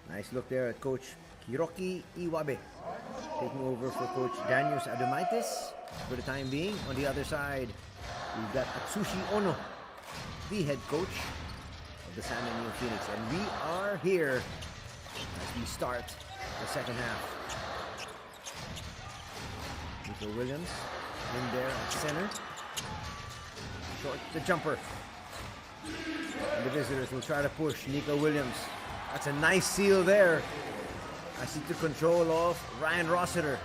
Nice look there at Coach Hiroki Iwabe, taking over for Coach Danius Adumaitis for the time being. On the other side, we've got Atsushi Ono, the head coach of the San NEOPHOENIX. And we are here as we start the second half. Nico Williams in there at center. Short the jumper. And the visitors will try to push Nico Williams. That's a nice seal there. As he took control of Ryan Rossiter,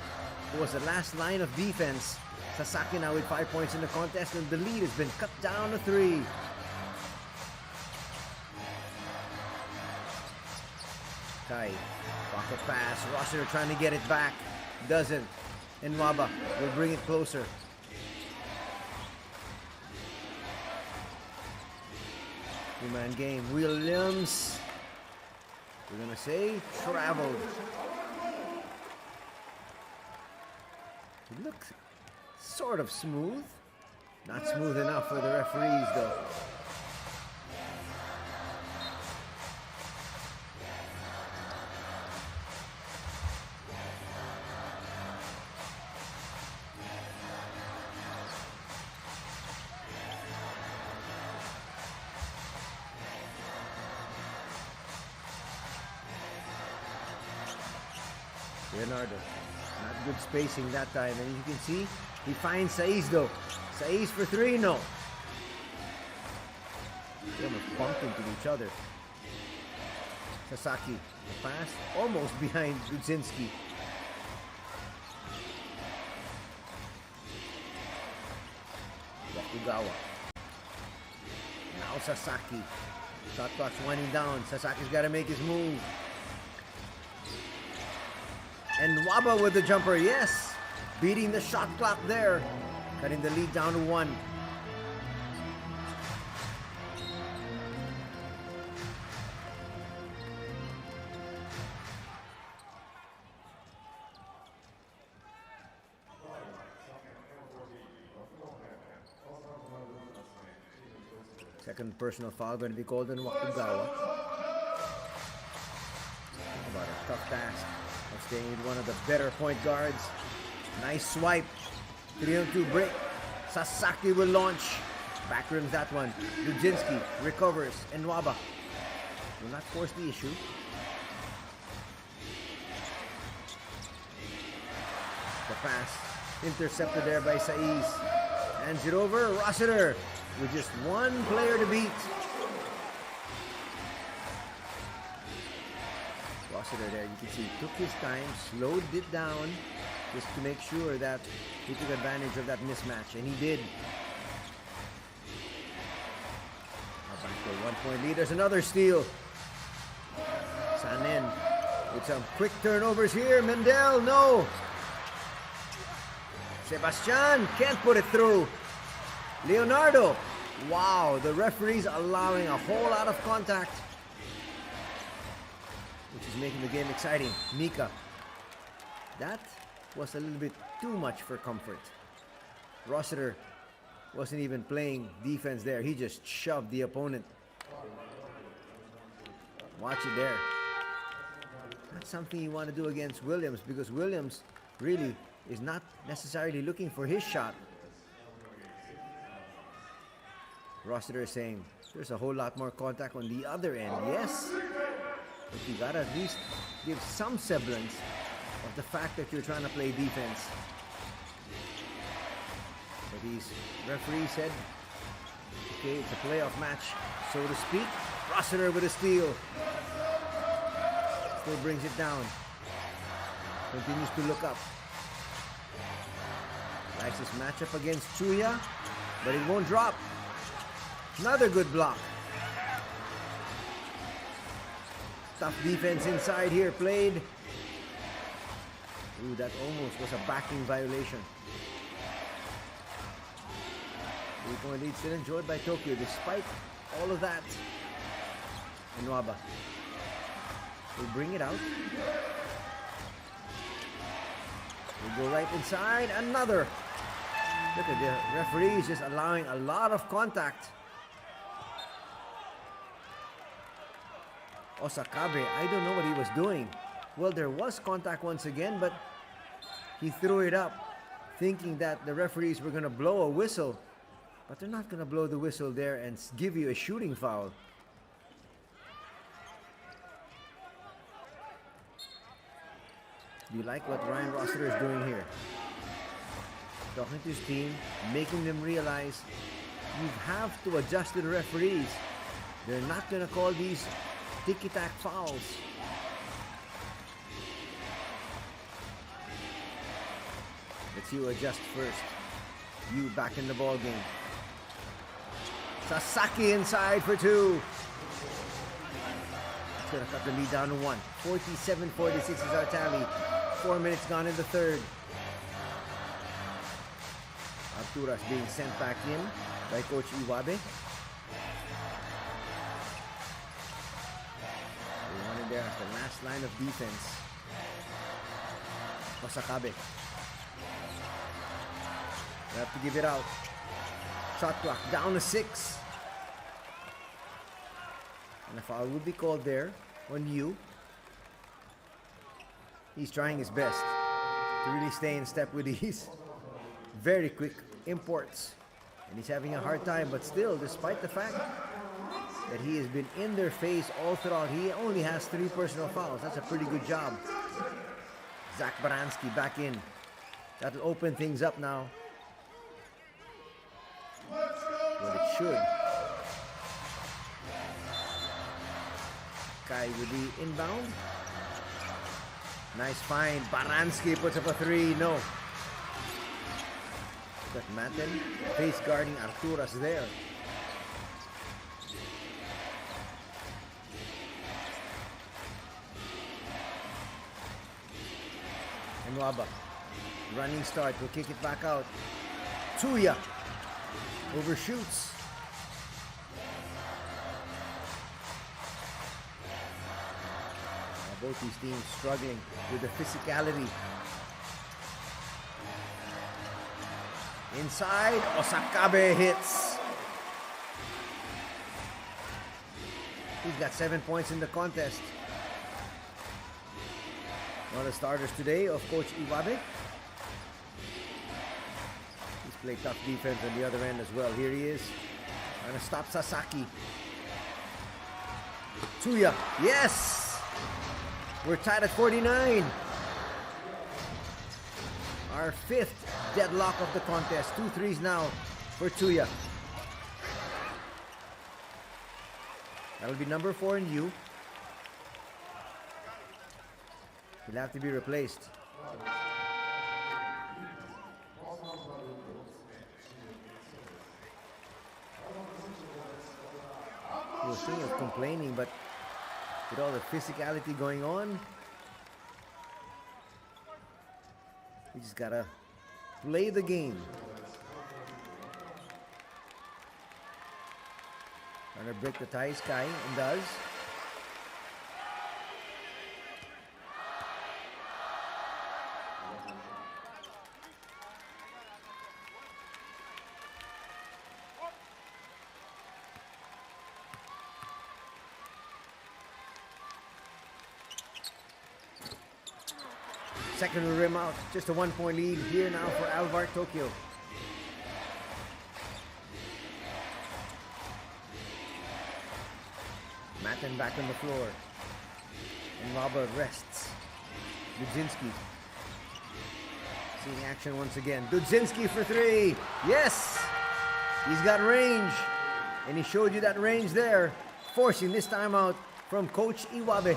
who was the last line of defense. Sasaki now with 5 points in the contest, and the lead has been cut down to 3. Kai, pocket pass. Rossiter trying to get it back. Doesn't. Enwaba will bring it closer. Two-man game. Williams, we're gonna say, traveled. It looks sort of smooth. Not smooth enough for the referees though. Leonardo, not good spacing that time, and you can see he finds Saiz though. Saiz for 3, no. They almost bumped into each other. Sasaki, the pass almost behind Gudzinski. Yakugawa. Now Sasaki. Shot clock's winding down. Sasaki's got to make his move. And Waba with the jumper, yes! Beating the shot clock there. Cutting the lead down to 1. Second personal foul going to be called on Wakugawa. About a tough task of staying with one of the better point guards. Nice swipe. 3-on-2 break. Sasaki will launch. Backrims that one. Lujinski recovers. And Nwaba will not force the issue. The pass intercepted there by Saiz. Hands it over. Rossiter with just one player to beat. Rossiter there, you can see, took his time, slowed it down just to make sure that he took advantage of that mismatch, and he did. Now back to a 1-point lead. There's another steal. Sanin with some quick turnovers here. Mendel, no. Sebastian can't put it through. Leonardo. Wow, the referee's allowing a whole lot of contact, which is making the game exciting. Mika. That was a little bit too much for comfort. Rossiter wasn't even playing defense there. He just shoved the opponent. Watch it there. Not something you want to do against Williams, because Williams really is not necessarily looking for his shot. Rossiter is saying there's a whole lot more contact on the other end. Yes, but you gotta at least give some semblance of the fact that you're trying to play defense. But these referees said, okay, it's a playoff match, so to speak. Rossiter with a steal. Still brings it down. Continues to look up. Likes his matchup against Chuya, but it won't drop. Another good block. Tough defense inside here played. Ooh, that almost was a backing violation. 3-point lead still enjoyed by Tokyo despite all of that. And Nwaba will bring it out. We'll go right inside. Another. Look at the referees just allowing a lot of contact. Osakabe, I don't know what he was doing. Well, there was contact once again, but he threw it up thinking that the referees were going to blow a whistle. But they're not going to blow the whistle there and give you a shooting foul. Do you like what Ryan Rossiter is doing here? Talking to his team, making them realize you have to adjust to the referees. They're not going to call these ticky-tack fouls. Let's you adjust first. You back in the ball game. Sasaki inside for two. It's going to cut the lead down to one. 47-46 is our tally. 4 minutes gone in the third. Arturas being sent back in by Coach Iwabe. Everyone in there has the last line of defense. Osakabe. They have to give it out. Shot clock down to 6. And a foul will be called there on you. He's trying his best to really stay in step with these very quick imports. And he's having a hard time, but still, despite the fact that he has been in their face all throughout, he only has 3 personal fouls. That's a pretty good job. Zach Baranski back in. That'll open things up now. Well, it should. Kai with the inbound. Nice find. Baranski puts up a 3. No. Got Matten face guarding Arturas there. And Nwaba. Running start. Will kick it back out. Tsuya. Overshoots. Both these teams struggling with the physicality. Inside, Osakabe hits. He's got 7 points in the contest. One of the starters today of Coach Iwabe. He's played tough defense on the other end as well. Here he is. Trying to stop Sasaki. Tsuya. Yes! We're tied at 49. Our 5th deadlock of the contest. 2 threes now for Tsuya. That'll be number 4 in you. He'll have to be replaced. He was thinking of complaining, but with all the physicality going on, we just gotta play the game. Trying to break the tie, Sky, and does. Second rim out, just a 1-point lead here now for Alvark Tokyo. Matten back on the floor. And Robert rests. Dudzinski. Seeing action once again. Dudzinski for 3. Yes! He's got range. And he showed you that range there. Forcing this time out from Coach Iwabe.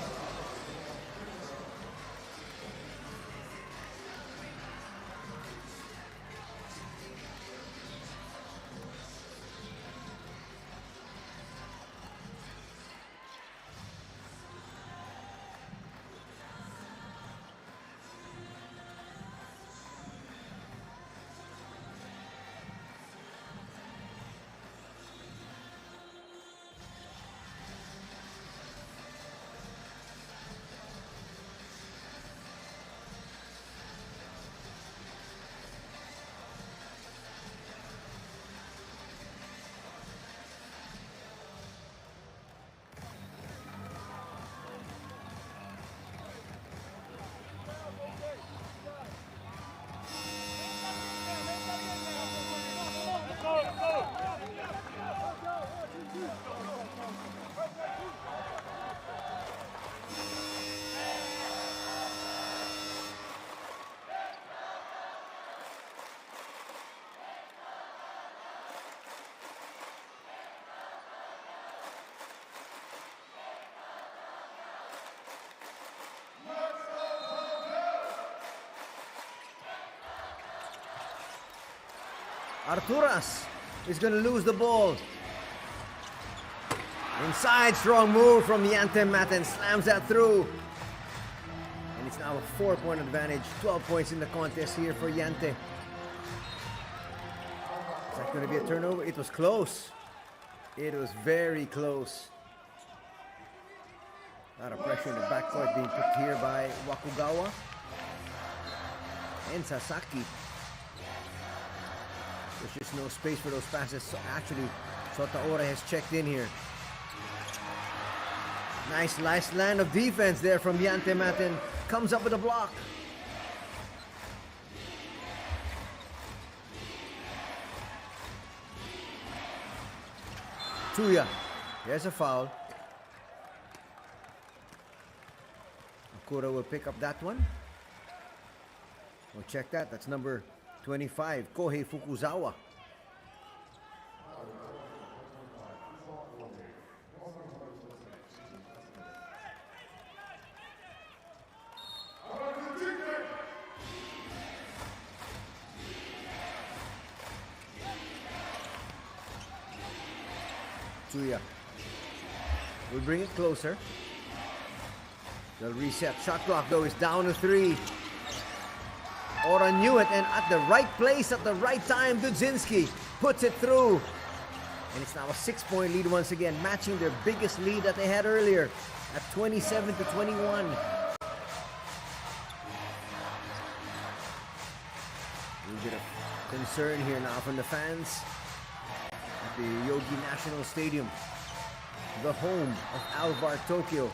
Arturas is going to lose the ball. Inside, strong move from Yante Matten. Slams that through. And it's now a 4-point advantage. 12 points in the contest here for Yante. Is that going to be a turnover? It was close. It was very close. A lot of pressure in the backcourt being put here by Wakugawa and Sasaki. There's just no space for those passes. So actually, Sotaora has checked in here. Nice land of defense there from Yante Matten. Comes up with a block. Tsuya. There's a foul. Akura will pick up that one. We'll check that. That's number 25, Kohei Fukuzawa. Tsuya will bring it closer. They'll reset. Shot clock though is down to 3. Ora knew it, and at the right place at the right time, Dudzinski puts it through. And it's now a 6-point lead once again, matching their biggest lead that they had earlier at 27 to 21. A little bit of concern here now from the fans at the Yogi National Stadium. the home of Alvark Tokyo.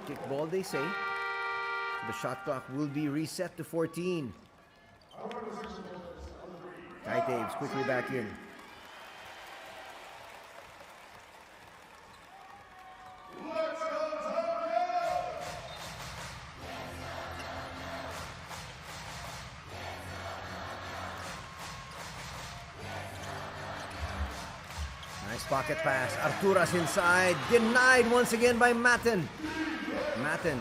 Kickball, they say. The shot clock will be reset to 14. Kai Taves quickly back in. Nice pocket pass. Arturas inside. Denied once again by Matten. Matten.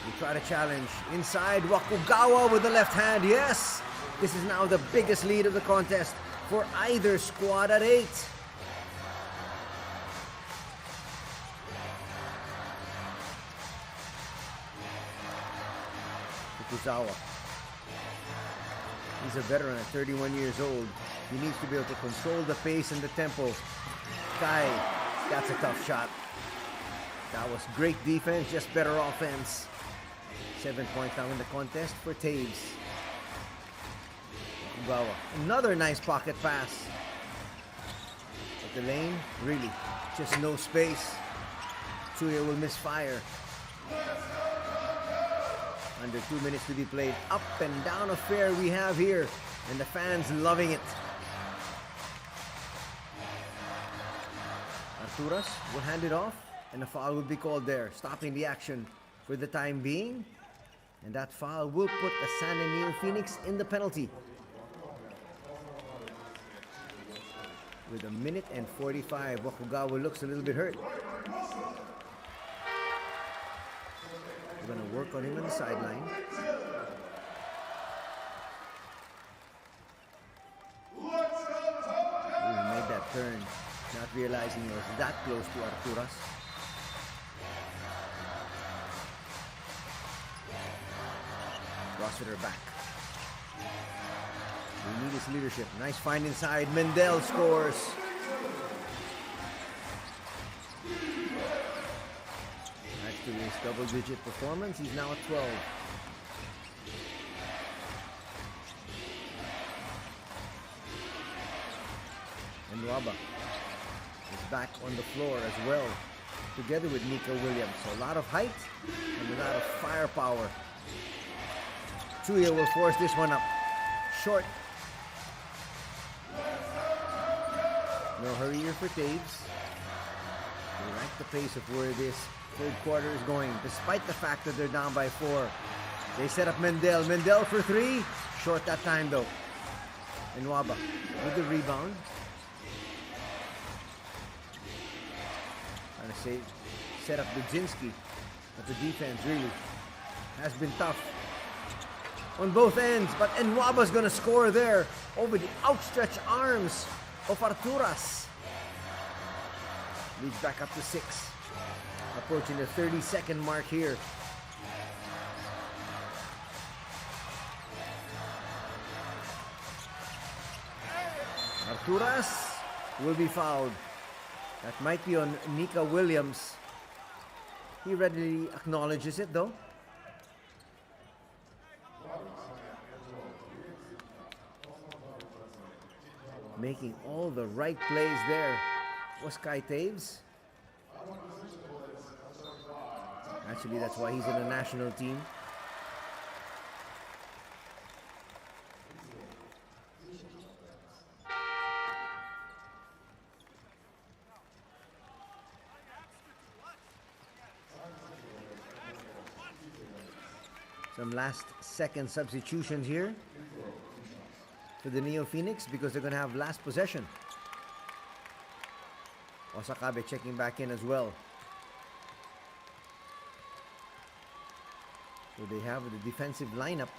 We try to challenge. Inside. Wakugawa with the left hand. Yes! This is now the biggest lead of the contest for either squad at 8. Fukuzawa. He's a veteran at 31 years old. He needs to be able to control the pace and the tempo. Kai, that's a tough shot. That was great defense, just better offense. 7 points now in the contest for Taves. Ugawa. Another nice pocket pass. But the lane, really, just no space. Tsuya will misfire. Under 2 minutes to be played. Up and down affair we have here. And the fans loving it. Arturas will hand it off. And a foul will be called there. Stopping the action for the time being. And that foul will put the San NEOPHOENIX in the penalty. With 1 minute and 45, Wakugawa looks a little bit hurt. We're going to work on him on the sideline. He made that turn, not realizing he was that close to Arturas. Rossiter back. We need his leadership. Nice find inside. Mendel scores. Next to his double-digit performance, he's now at 12. And Nwaba is back on the floor as well, together with Nika Williams. So a lot of height and a lot of firepower. Tsuya will force this one up. Short. No hurry here for Taves. They like the pace of where this third quarter is going, despite the fact that they're down by 4. They set up Mendel. Mendel for 3. Short that time though. And Nwaba with the rebound. Trying to say, set up Budzinski. But the defense really has been tough on both ends. But Nwaba's gonna score there over the outstretched arms of Arturas. Leads back up to 6. Approaching the 30-second mark here. Arturas will be fouled. That might be on Nika Williams. He readily acknowledges it though. Making all the right plays there was Kai Taves. Actually, that's why he's in the national team. Some last second substitutions here for the NEOPHOENIX because they're going to have last possession. Osakabe checking back in as well. So they have the defensive lineup.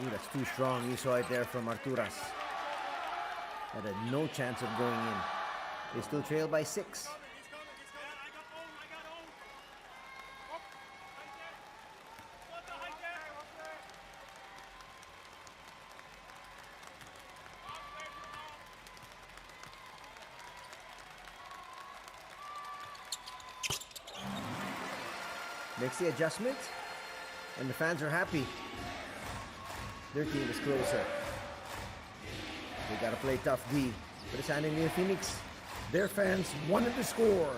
Ooh, that's too strong. You saw it there from Arturas. That had no chance of going in. They still trail by 6. Makes the adjustment, and the fans are happy. Their team is closer. They gotta play tough D. But it's San NEOPHOENIX Their fans wanted to score.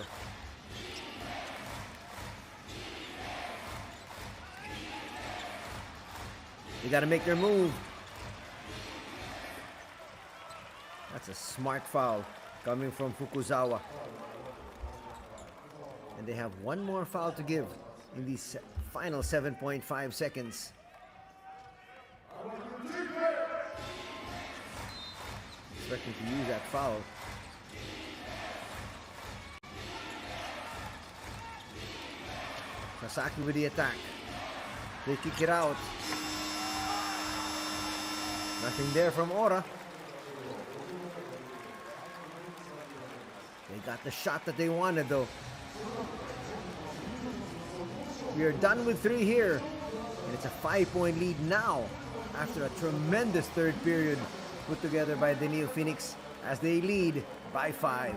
They got to make their move. That's a smart foul coming from Fukuzawa. And they have one more foul to give in these final 7.5 seconds. Expecting to use that foul. Sasaki with the attack. They kick it out. Nothing there from Ora. They got the shot that they wanted though. We are done with 3 here. And it's a 5-point lead now after a tremendous third period put together by the NEOPHOENIX as they lead by 5.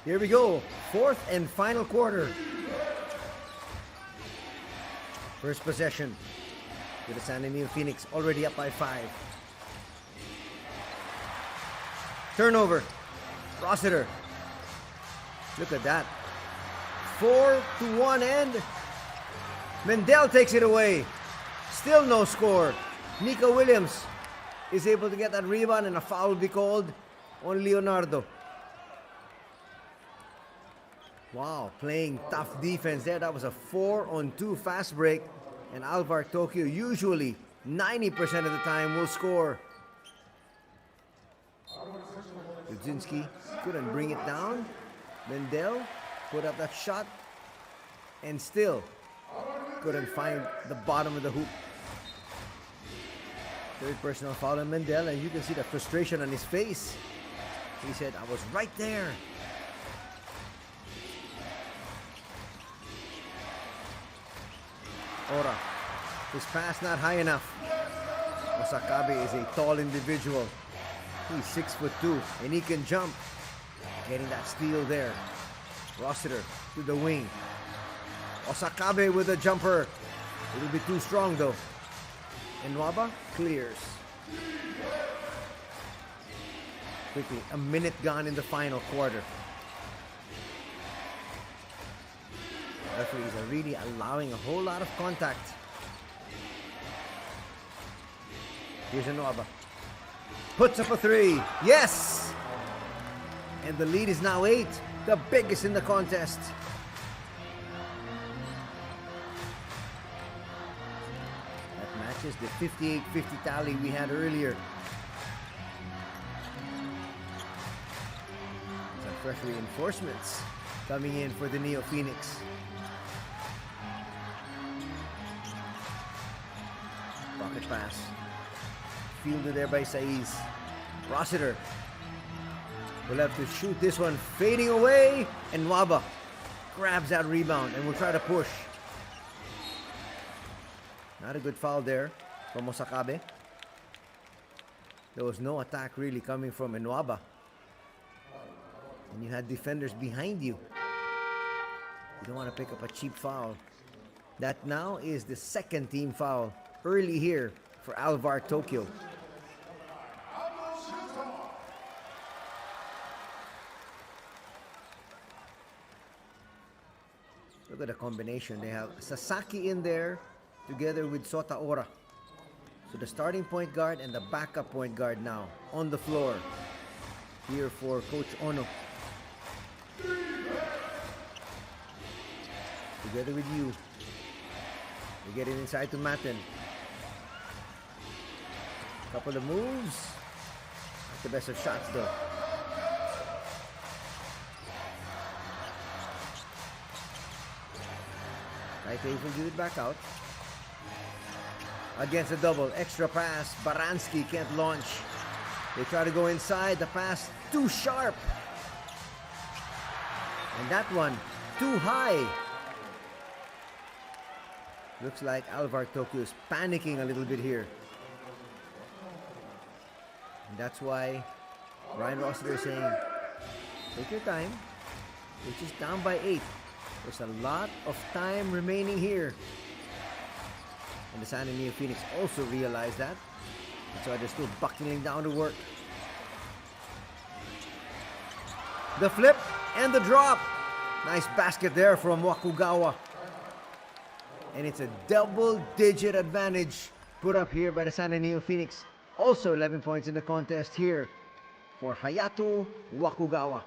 Here we go, 4th and final quarter. First possession to the San NEOPHOENIX, already up by 5. Turnover, Rossiter. Look at that. 4-1 end. Mendel takes it away. Still no score. Nico Williams is able to get that rebound and a foul will be called on Leonardo. Wow, playing tough defense there. That was a 4-on-2 fast break. And Alvark Tokyo usually 90% of the time will score. Yudzinski couldn't bring it down. Mendel put up that shot and still couldn't find the bottom of the hoop. Third personal foul on Mendel, and you can see the frustration on his face. He said, I was right there. Ora, his pass not high enough. Osakabe is a tall individual. He's 6'2", and he can jump. Getting that steal there. Rossiter to the wing. Osakabe with a jumper. It'll be too strong though. And Nwaba clears. Quickly, a minute gone in the final quarter. Referees are really allowing a whole lot of contact. Here's Nwaba. Puts up a 3. Yes! And the lead is now 8. The biggest in the contest. That matches the 58-50 tally we had earlier. fresh reinforcements coming in for the NEOPHOENIX. Pocket pass. Fielded there by Saiz. Rossiter will have to shoot this one, fading away, and Waba grabs that rebound and will try to push. Not a good foul there from Osakabe. There was no attack really coming from Nwaba. And you had defenders behind you. You don't want to pick up a cheap foul. That now is the second team foul early here for Alvark Tokyo. Look at the combination. They have Sasaki in there together with Sotaora. So the starting point guard and the backup point guard now on the floor here for Coach Ono. Together with you. We get it inside to Matten. Couple of moves. Not the best of shots though. Kaite will give it back out. Against a double, extra pass. Baranski can't launch. They try to go inside. The pass too sharp. And that one too high. Looks like Alvark Tokyo is panicking a little bit here. And that's why Ryan Rossiter is saying, take your time. Which is down by 8. There's a lot of time remaining here. And the San NEOPHOENIX also realized that. That's why they're still buckling down to work. The flip and the drop. Nice basket there from Wakugawa. And it's a double-digit advantage put up here by the San NEOPHOENIX. Also 11 points in the contest here for Hayato Wakugawa.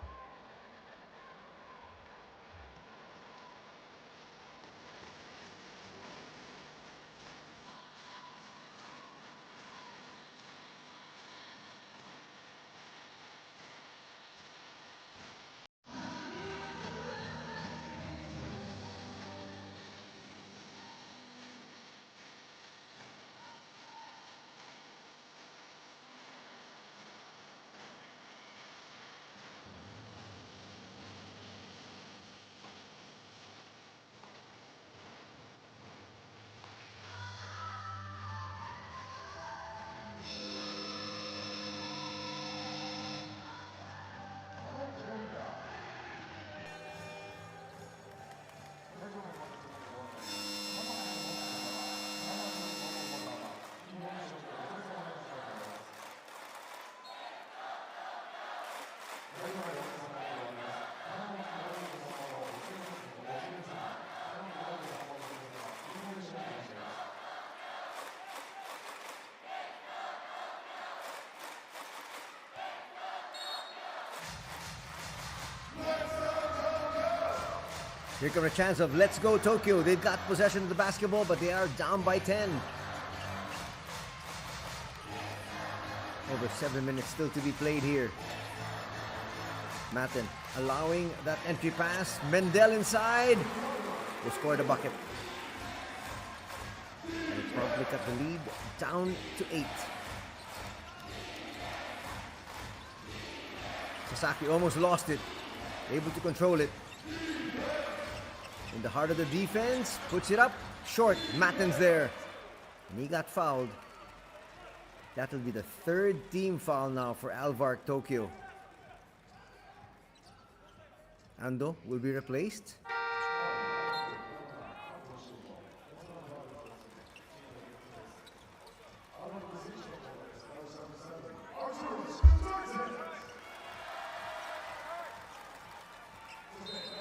Here comes a chance of Let's Go Tokyo. They've got possession of the basketball, but they are down by 10. Over 7 minutes still to be played here. Matten allowing that entry pass. Mendel inside. They scored a bucket. And it's probably cut the lead down to 8. Sasaki almost lost it. Able to control it. In the heart of the defense, puts it up, short. Matten's there. And he got fouled. That will be the third team foul now for Alvark Tokyo. Ando will be replaced.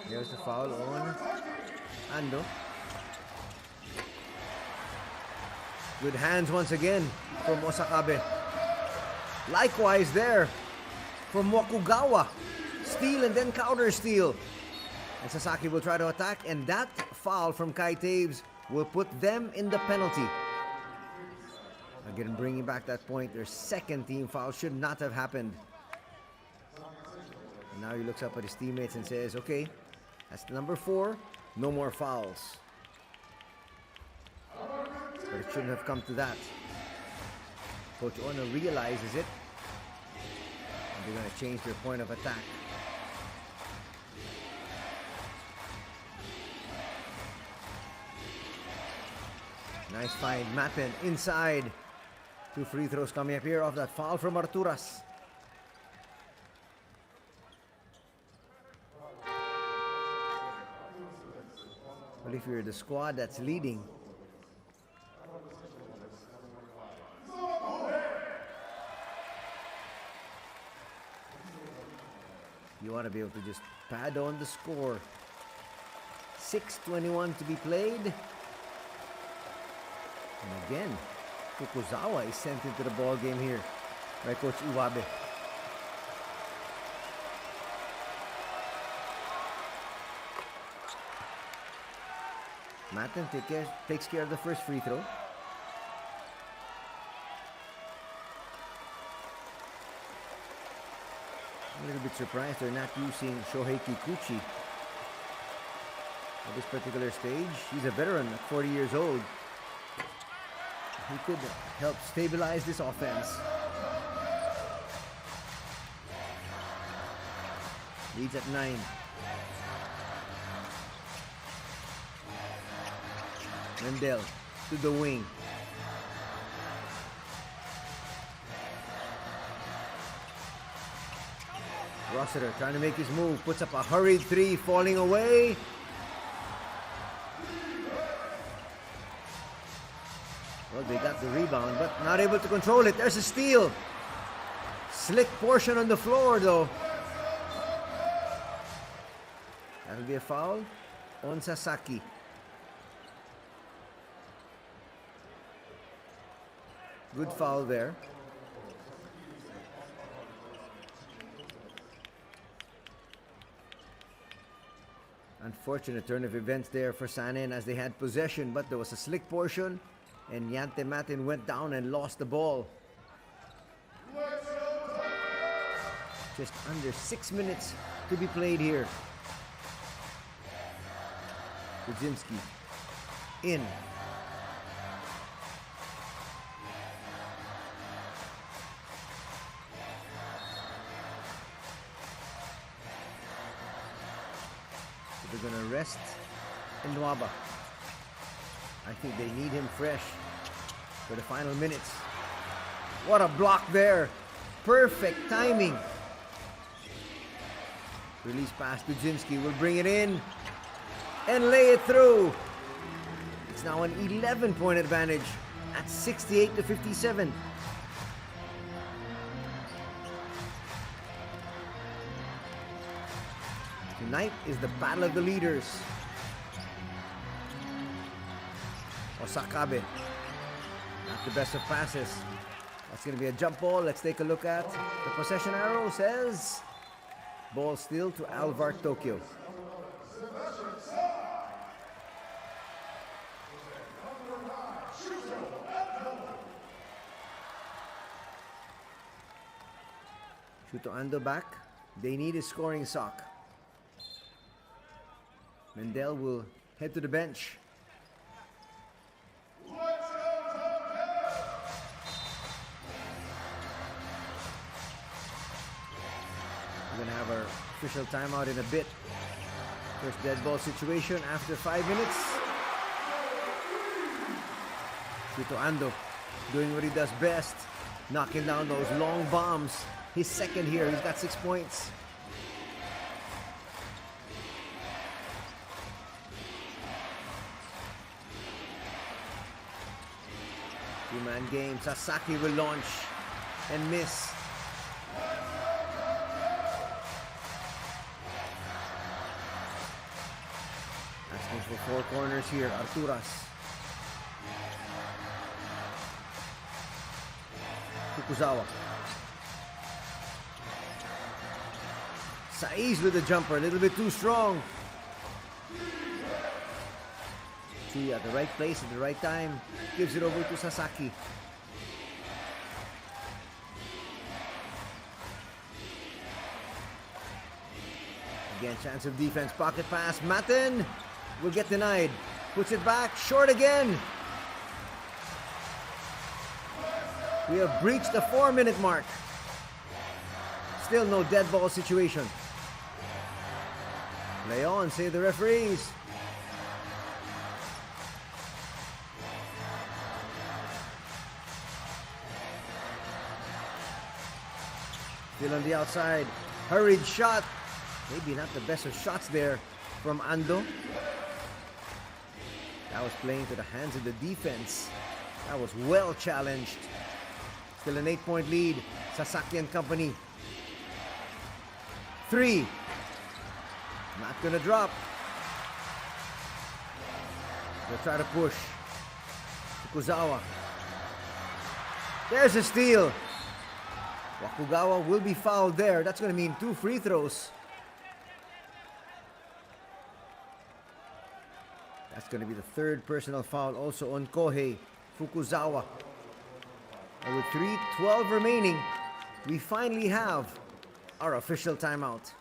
There's the foul on Ando. Good hands once again from Osakabe. Likewise there from Wakugawa. Steal and then counter steal. And Sasaki will try to attack, and that foul from Kai Taves will put them in the penalty. Again, bringing back that point, their second team foul should not have happened. And now he looks up at his teammates and says, okay, that's number 4, no more fouls. But it shouldn't have come to that. Coach Ono realizes it. And they're going to change their point of attack. Nice find, Matten inside. 2 free throws coming up here off that foul from Arturas. Well, if you're the squad that's leading, you want to be able to just pad on the score. 6:21 to be played. And again, Fukuzawa is sent into the ball game here by Coach Iwabe. Matten takes care of the first free throw. A little bit surprised they're not using Shohei Kikuchi at this particular stage. He's a veteran at 40 years old. He could help stabilize this offense. Leads at 9. Mendel to the wing. Rossiter trying to make his move, puts up a hurried 3, falling away. Well, they got the rebound, but not able to control it. There's a steal. Slick portion on the floor, though. That'll be a foul on Sasaki. Good foul there. Unfortunate turn of events there for Sanen as they had possession, but there was a slick portion and Yante Matin went down and lost the ball. Just under 6 minutes to be played here. Kudzinski in. They're going to rest Nwaba. I think they need him fresh for the final minutes. What a block there. Perfect timing. Release pass to Kudzinski. Will bring it in and lay it through. It's now an 11-point advantage at 68-57. Tonight is the battle of the leaders. Osakabe, not the best of passes. That's going to be a jump ball. Let's take a look at the possession arrow. Says ball still to Alvark Tokyo. Shuto Ando back. They need a scoring sock. Mendel will head to the bench. We're going to have our official timeout in a bit. First dead ball situation after 5 minutes. Shuto Ando doing what he does best, knocking down those long bombs. His second here, he's got 6 points. Two-man game. Sasaki will launch and miss. Asking for 4 corners here. Arturas. Fukuzawa. Saiz with the jumper. A little bit too strong. See, at the right place at the right time. Gives it over to Sasaki. Again, chance of defense. Pocket pass. Matten will get denied. Puts it back. Short again. We have breached the 4-minute mark. Still no dead ball situation. Play on, say the referees. Still on the outside. Hurried shot. Maybe not the best of shots there from Ando. That was playing to the hands of the defense. That was well challenged. Still an 8-point lead. Sasaki and company. 3. Not gonna drop. They'll try to push. Fukuzawa. There's a steal. Wakugawa will be fouled there. That's gonna mean 2 free throws. That's gonna be the 3rd personal foul also on Kohei Fukuzawa. And with 3:12 remaining, we finally have our official timeout.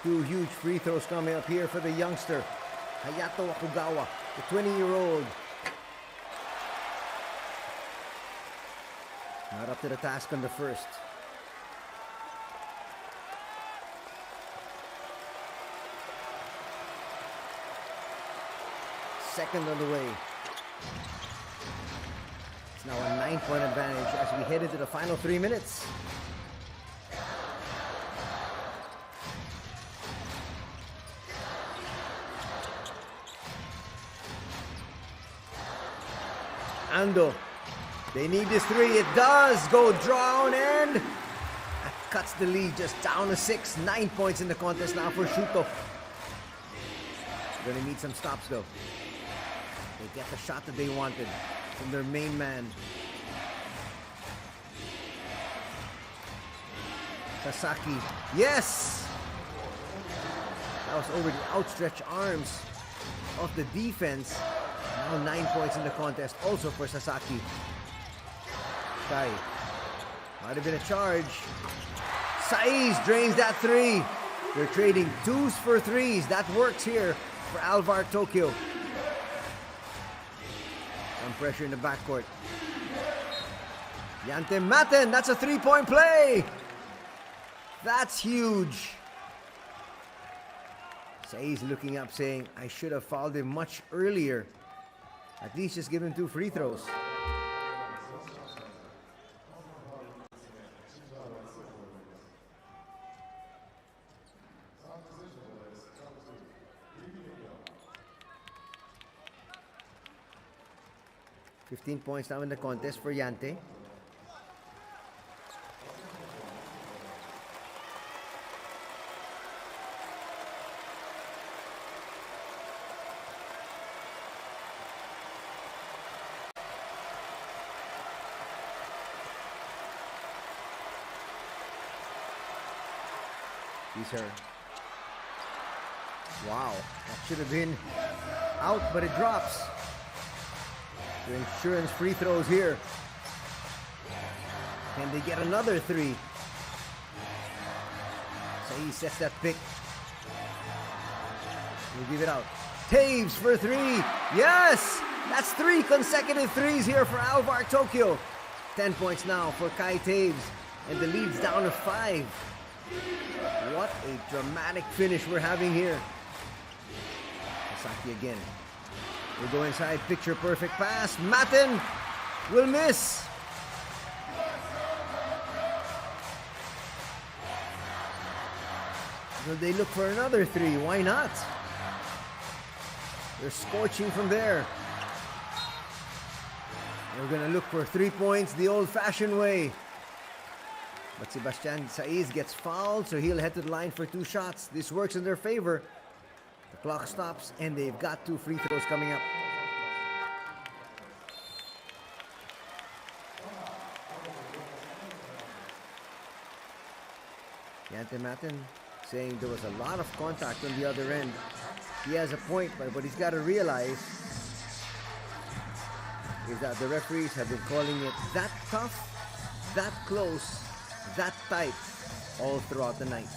Two huge free throws coming up here for the youngster, Hayato Wakugawa, the 20-year-old. Not up to the task on the first. Second on the way. It's now a 9-point advantage as we head into the final 3 minutes. Ando, they need this 3. It does go down, and that cuts the lead just down to 6. 9 points in the contest now for Shuto. They're gonna need some stops though. They get the shot that they wanted from their main man. Sasaki, yes! That was over the outstretched arms of the defense. Now 9 points in the contest, also for Sasaki. Kai, might have been a charge. Saiz drains that 3. They're trading 2s for 3s. That works here for Alvark Tokyo. Some pressure in the backcourt. Yante Matten, that's a 3-point play. That's huge. Saiz looking up saying, I should have fouled him much earlier. At least just give him 2 free throws. 15 points now in the contest for Yante. These are... Wow, that should have been out, but it drops. The insurance free throws here. Can they get another three? Saiz sets that pick. We'll give it out. Taves for three. Yes! That's 3 consecutive threes here for Alvark Tokyo. 10 points now for Kai Taves. And the lead's down to 5. What a dramatic finish we're having here. Sasaki again. We'll go inside, picture perfect pass. Matin will miss. Will they look for another 3? Why not? They're scorching from there. They're gonna look for 3 points the old-fashioned way. But Sebastian Saiz gets fouled, so he'll head to the line for 2 shots. This works in their favor. The clock stops, and they've got 2 free throws coming up. Yante Matin saying there was a lot of contact on the other end. He has a point, but what he's got to realize is that the referees have been calling it that tough, that close, that tight all throughout the night.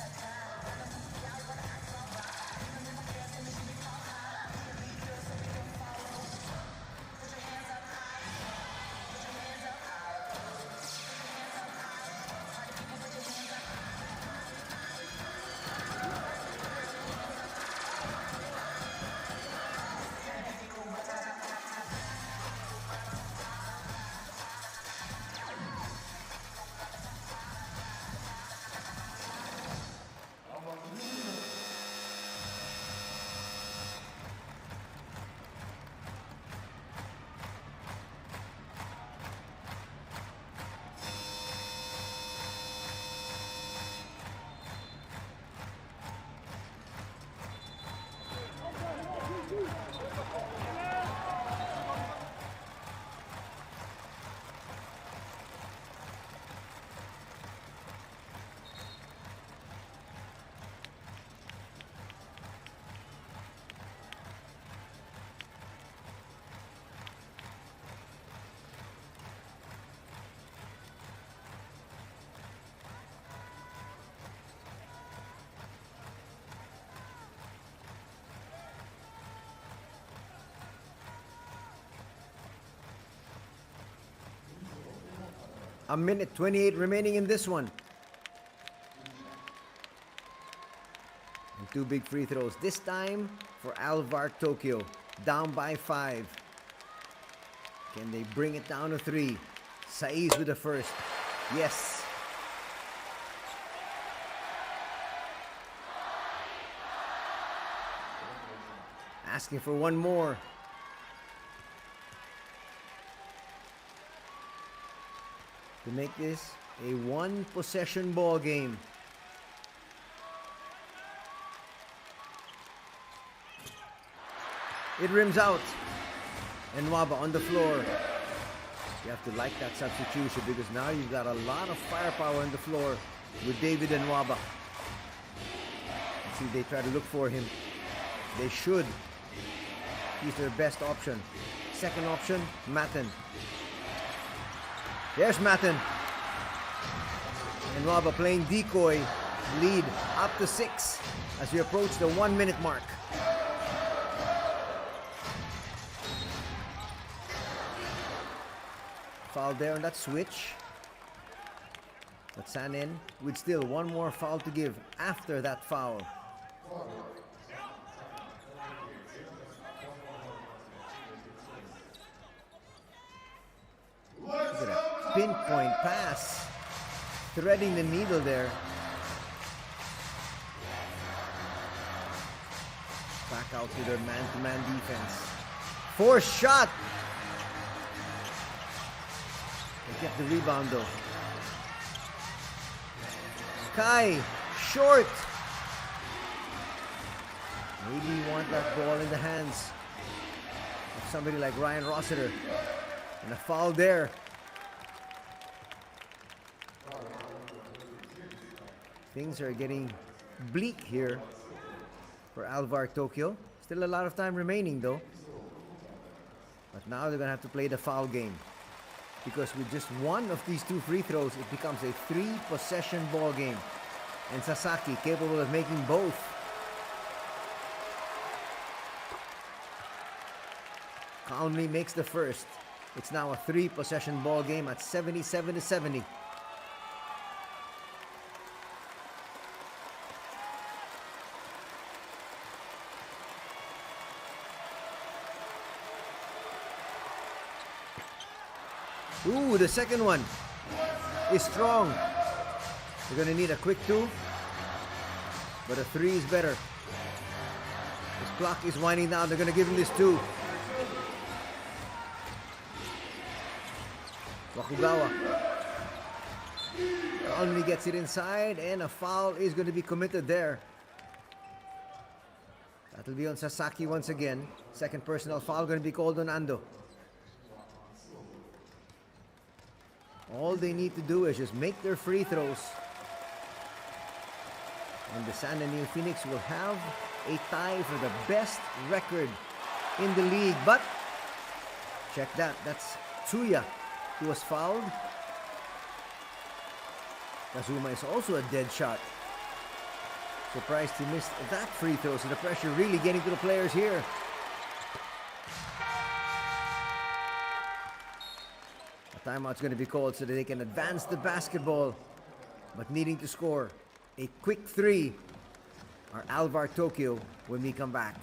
A minute 28 remaining in this one. And 2 big free throws. This time for Alvark Tokyo. Down by 5. Can they bring it down to 3? Saiz with the first. Yes. Asking for one more. To make this a 1-possession ball game. It rims out. And Nwaba on the floor. You have to like that substitution because now you've got a lot of firepower on the floor with David and Nwaba. See, they try to look for him. They should. He's their best option. Second option, Matin. There's Matin. And Nwaba playing decoy. Lead up to 6 as we approach the 1-minute mark. Foul there on that switch. But Sanin with still one more foul to give after that foul. Look at that pinpoint pass. Threading the needle there. Back out to their man-to-man defense. Forced shot. Get the rebound though. Kai, short. Maybe you want that ball in the hands of somebody like Ryan Rossiter. And a foul there. Things are getting bleak here for Alvark Tokyo. Still a lot of time remaining though. But now they're going to have to play the foul game. Because with just one of these two free throws, it becomes a 3-possession ball game. And Sasaki capable of making both. Calmly makes the first. It's now a 3-possession ball game at 77-70. Ooh, the second one is strong. They're going to need a quick 2, but a 3 is better. This clock is winding down. They're going to give him this 2. Wakugawa only gets it inside, and a foul is going to be committed there. That'll be on Sasaki once again. Second personal foul going to be called on Ando. All they need to do is just make their free throws. And the San NEOPHOENIX will have a tie for the best record in the league. But, check that, that's Tsuya who was fouled. Kazuma is also a dead shot. Surprised he missed that free throw, so the pressure really getting to the players here. Timeout's going to be called so that they can advance the basketball, but needing to score a quick 3 are Alvark Tokyo when we come back.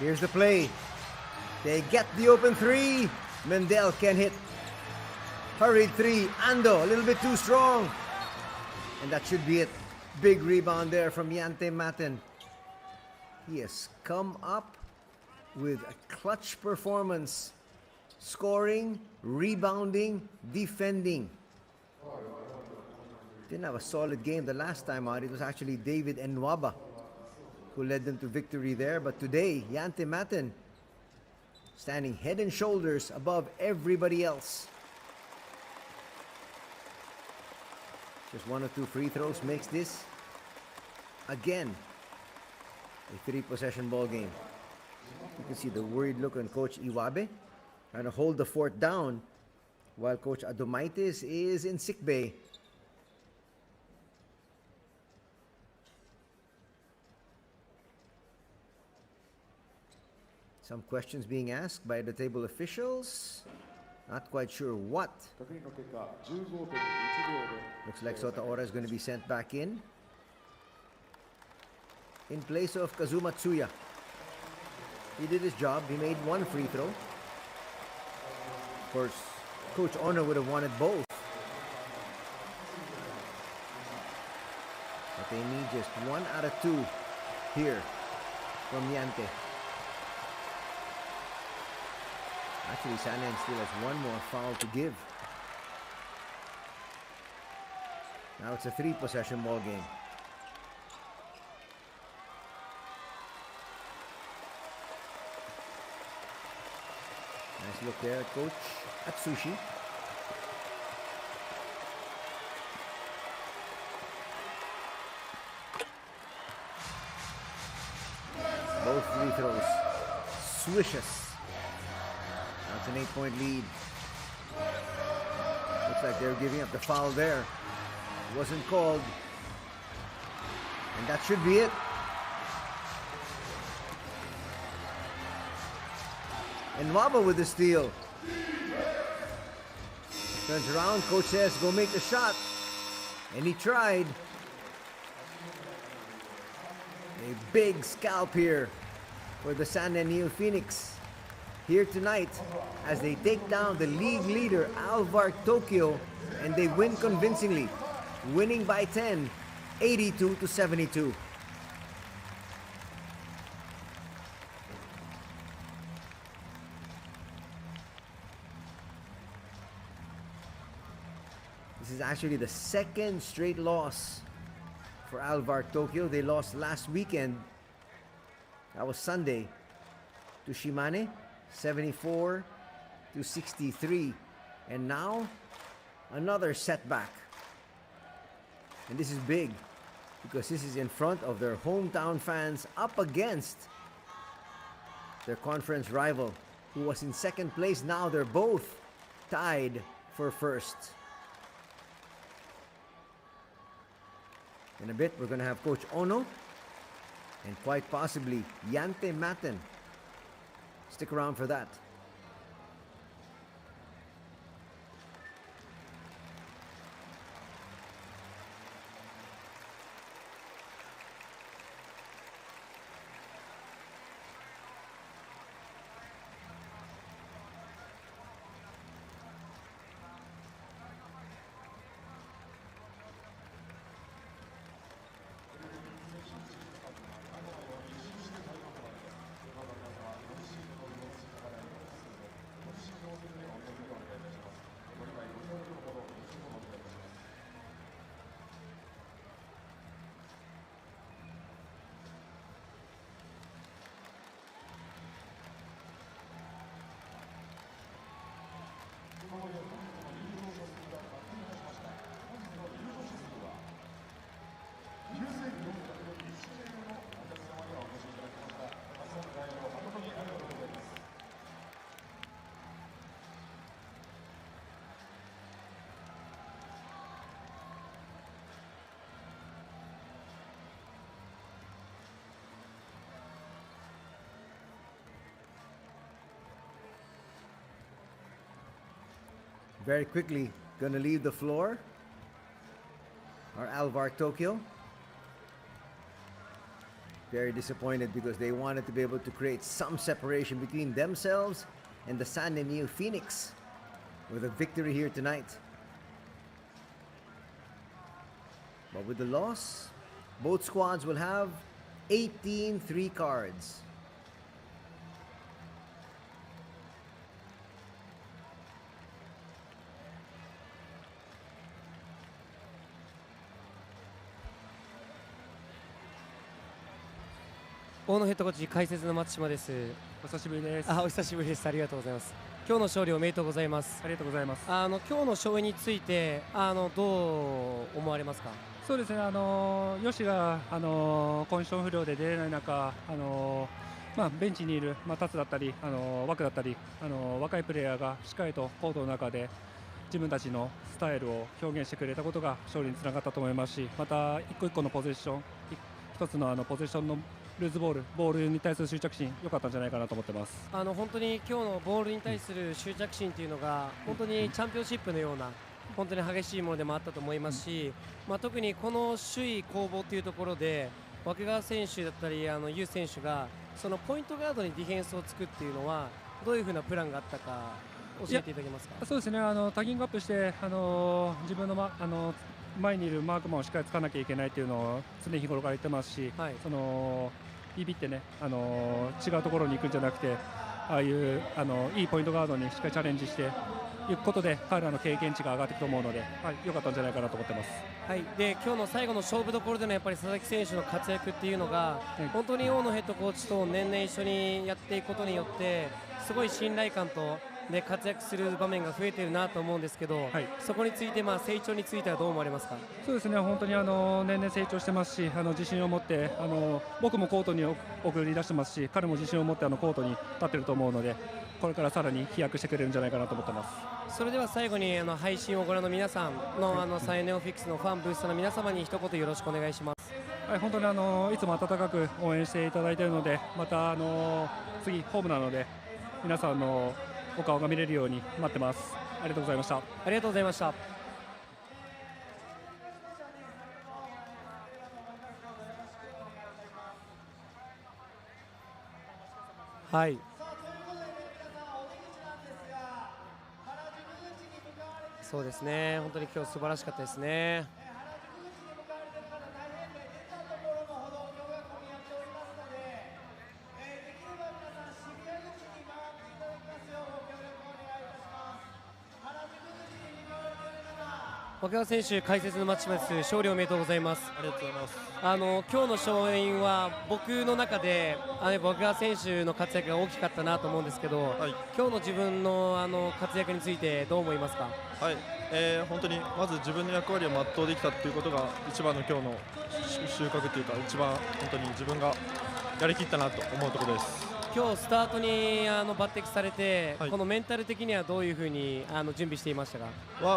Here's the play. They get the open 3. Mendel can hit. Hurried 3. Ando, a little bit too strong. And that should be it. Big rebound there from Yante Maten. He has come up with a clutch performance. Scoring, rebounding, defending. Didn't have a solid game the last time out. It was actually David Nwaba who led them to victory there. But today, Yante Maten standing head and shoulders above everybody else. Just 1 or 2 free throws makes this, again, a 3-possession ball game. You can see the worried look on Coach Iwabe, trying to hold the fort down, while Coach Adomaitis is in sickbay. Some questions being asked by the table officials. Not quite sure what. Looks like Sotaora is going to be sent back in place of Kazuma Tsuya. He did his job. He made 1 free throw. Of course, Coach Ono would have wanted both. They need just 1 out of 2 here from Yante. Actually, Sanan still has 1 more foul to give. Now it's a 3-possession ball game. Nice look there, Coach Atsushi. Both free throws. Swishes. That's an 8-point lead. Looks like they're giving up the foul there. It wasn't called. And that should be it. And Waba with the steal. Turns around, coach says, go make the shot. And he tried. A big scalp here for the San NEOPHOENIX here tonight as they take down the league leader Alvark Tokyo, and they win convincingly, winning by 10, 82-72. This is actually the 2nd straight loss for Alvark Tokyo. They lost last weekend. That was Sunday to Shimane, 74-63. And now, another setback. And this is big because this is in front of their hometown fans up against their conference rival who was in 2nd place. Now they're both tied for 1st. In a bit, we're going to have Coach Ono and quite possibly Yante Maten. Stick around for that. Very quickly, gonna leave the floor are Alvark Tokyo. Very disappointed because they wanted to be able to create some separation between themselves and the San NEOPHOENIX with a victory here tonight. But with the loss, both squads will have 18 3 cards. 大野ヘッドコーチ解説の松島です。お久しぶりです。お久しぶりです。ありがとうございます。今日の勝利おめでとうございます。ありがとうございます。今日の勝利についてどう思われますか？そうですね。吉がコンディション不良で出れない中、ベンチにいるタツだったり枠だったり若いプレイヤーがしっかりとコートの中で自分たちのスタイルを表現してくれたことが勝利につながったと思いますし、また一個一個のポゼッション、一つのポゼッションのルーズボールに対する執着心良かったんじゃないかなと思ってます。本当に今日のボールに対する執着心というのが本当にチャンピオンシップのような本当に激しいものでもあったと思いますし、特にこの首位攻防というところで湧川選手だったりユウ選手がそのポイントガードにディフェンスをつくっていうのはどういうふうなプランがあったか教えていただけますか？そうですね。タギングアップして自分の前にいるマークマンをしっかりつかなきゃいけないというのを常日頃から言ってますし、はい、ビビってね、違うところに行くんじゃなくて、ああいういいポイントガードにしっかりチャレンジしていくことで彼らの経験値が上がっていくと思うので、良かったんじゃないかなと思ってます。はい、で今日の最後の勝負どころでのやっぱり佐々木選手の活躍っていうのが、本当に大野ヘッドコーチと年々一緒にやっていくことによってすごい信頼感と、ね、活躍する場面が増えているなと思うんですけど、そこについて、成長についてはどう思われますか？そうですね、本当に年々成長してますし、自信を持って僕もコートに送り出してますし、彼も自信を持ってコートに立っていると思うので、これからさらに飛躍してくれるんじゃないかなと思ってます。それでは最後に配信をご覧の皆さんのサインネオフィックスのファンブースターの皆様に一言よろしくお願いします。はい、本当にいつも温かく応援していただいているので、また次ホームなので皆さんのお顔が見れるように待ってます。ありがとうございました。ありがとうございました。はい、そうですね、本当に今日素晴らしかったですね。若川選手、解説の松島です。勝利おめでとうございます。ありがとうございます。今日の勝因は僕の中で若川選手の活躍が大きかったなと思うんですけど、今日の自分の活躍についてどう思いますか？はい、本当にまず自分の役割を全うできたということが一番の今日の収穫というか、一番本当に自分がやりきったなと思うところです。今日スタートに抜擢されて、このメンタル的にはどういうふうに準備していましたか？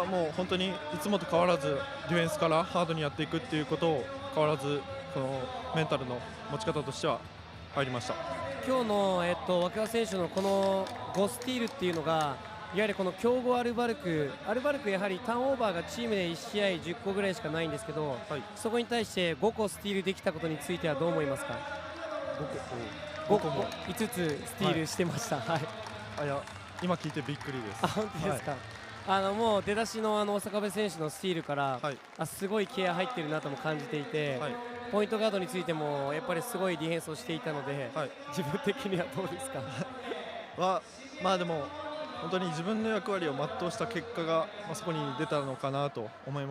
もう本当にいつもと変わらずディフェンスからハードにやっていくっていうことを変わらず、このメンタルの持ち方としては入りました。今日の、若川選手のこの5スティールっていうのが、いわゆるこの強豪アルバルクやはりターンオーバーがチームで1試合10個ぐらいしかないんですけど、そこに対して5個スティールできたことについてはどう思いますか？5個も5つスティールしてました。はい、いや今聞いてびっくりです。本当ですか？もう出だしの大阪部選手のスティールから、すごい気合入ってるなとも感じていて、ポイントガードについてもやっぱりすごいディフェンスをしていたので、自分的にはどうですか？でも本当に自分の役割を全うした結果が、そこに出たのかなと思う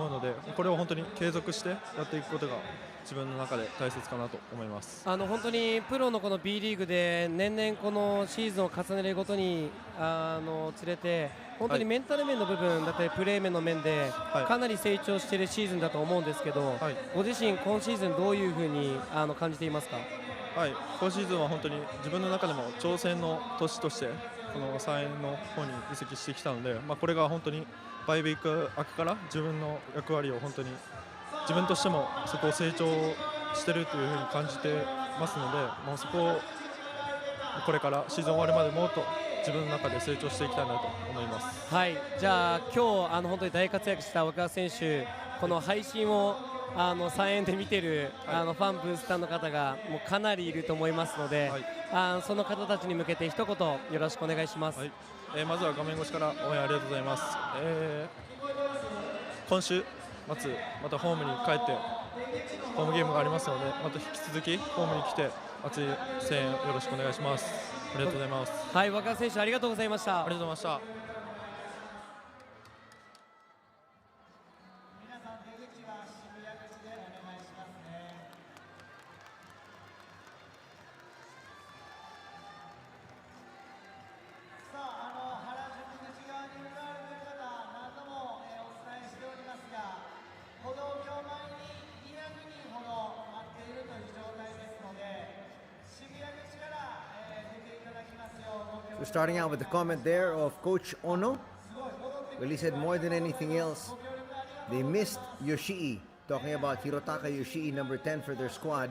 ので、これを本当に継続してやっていくことが自分の中で大切かなと思います。本当にプロのこの B リーグで年々このシーズンを重ねるごとにつれて、本当にメンタル面の部分だったりプレー面の面でかなり成長しているシーズンだと思うんですけど、ご自身今シーズンどういうふうに感じていますか？今シーズンは本当に自分の中でも挑戦の年としてこの3円の方に移籍してきたので、これが本当にバイウィーク明けから自分の役割を本当に自分としてもそこを成長しているというふうに感じてますので、そこをこれからシーズン終わるまでもっと自分の中で成長していきたいなと思います。はい、じゃあ今日本当に大活躍した若川選手、この配信を3円で見てるファンブースターの方がもうかなりいると思いますので、その方たちに向けて一言よろしくお願いします。まずは画面越しから応援ありがとうございます。今週末またホームに帰ってホームゲームがありますので、また引き続きホームに来て熱い声援よろしくお願いします。ありがとうございます。はい、若川選手ありがとうございました。ありがとうございました。So starting out with the comment there of Coach Ono. Well, he said more than anything else, they missed Yoshii, talking about Hirotaka Yoshii, number 10 for their squad.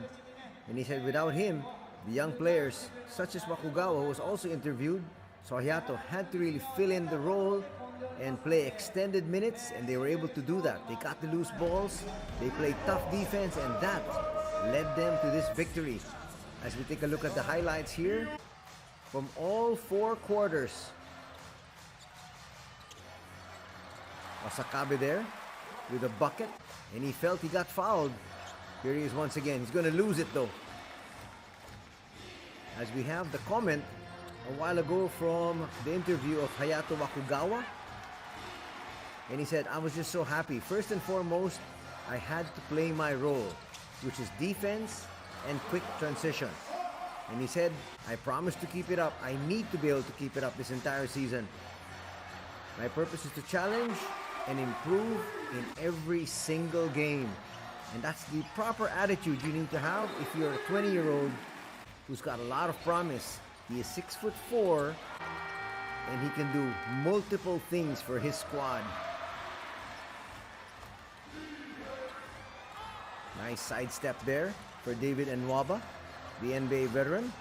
And he said without him, the young players, such as Wakugawa, who was also interviewed, Sohiato had to really fill in the role and play extended minutes, and they were able to do that. They got the loose balls, they played tough defense, and that led them to this victory. As we take a look at the highlights here, from all 4 quarters. Asakabe there. with a bucket, and he felt he got fouled. Here he is once again. He's going to lose it though. As we have the comment a while ago from the interview of Hayato Wakugawa, and he said, I was just so happy. First and foremost, I had to play my role, which is defense and quick transition. And he said, I promise to keep it up. I need to be able to keep it up this entire season. My purpose is to challenge and improve in every single game. And that's the proper attitude you need to have if you're a 20-year-old who's got a lot of promise. He is 6'4", and he can do multiple things for his squad. Nice sidestep there for David Nwaba, the NBA veteran.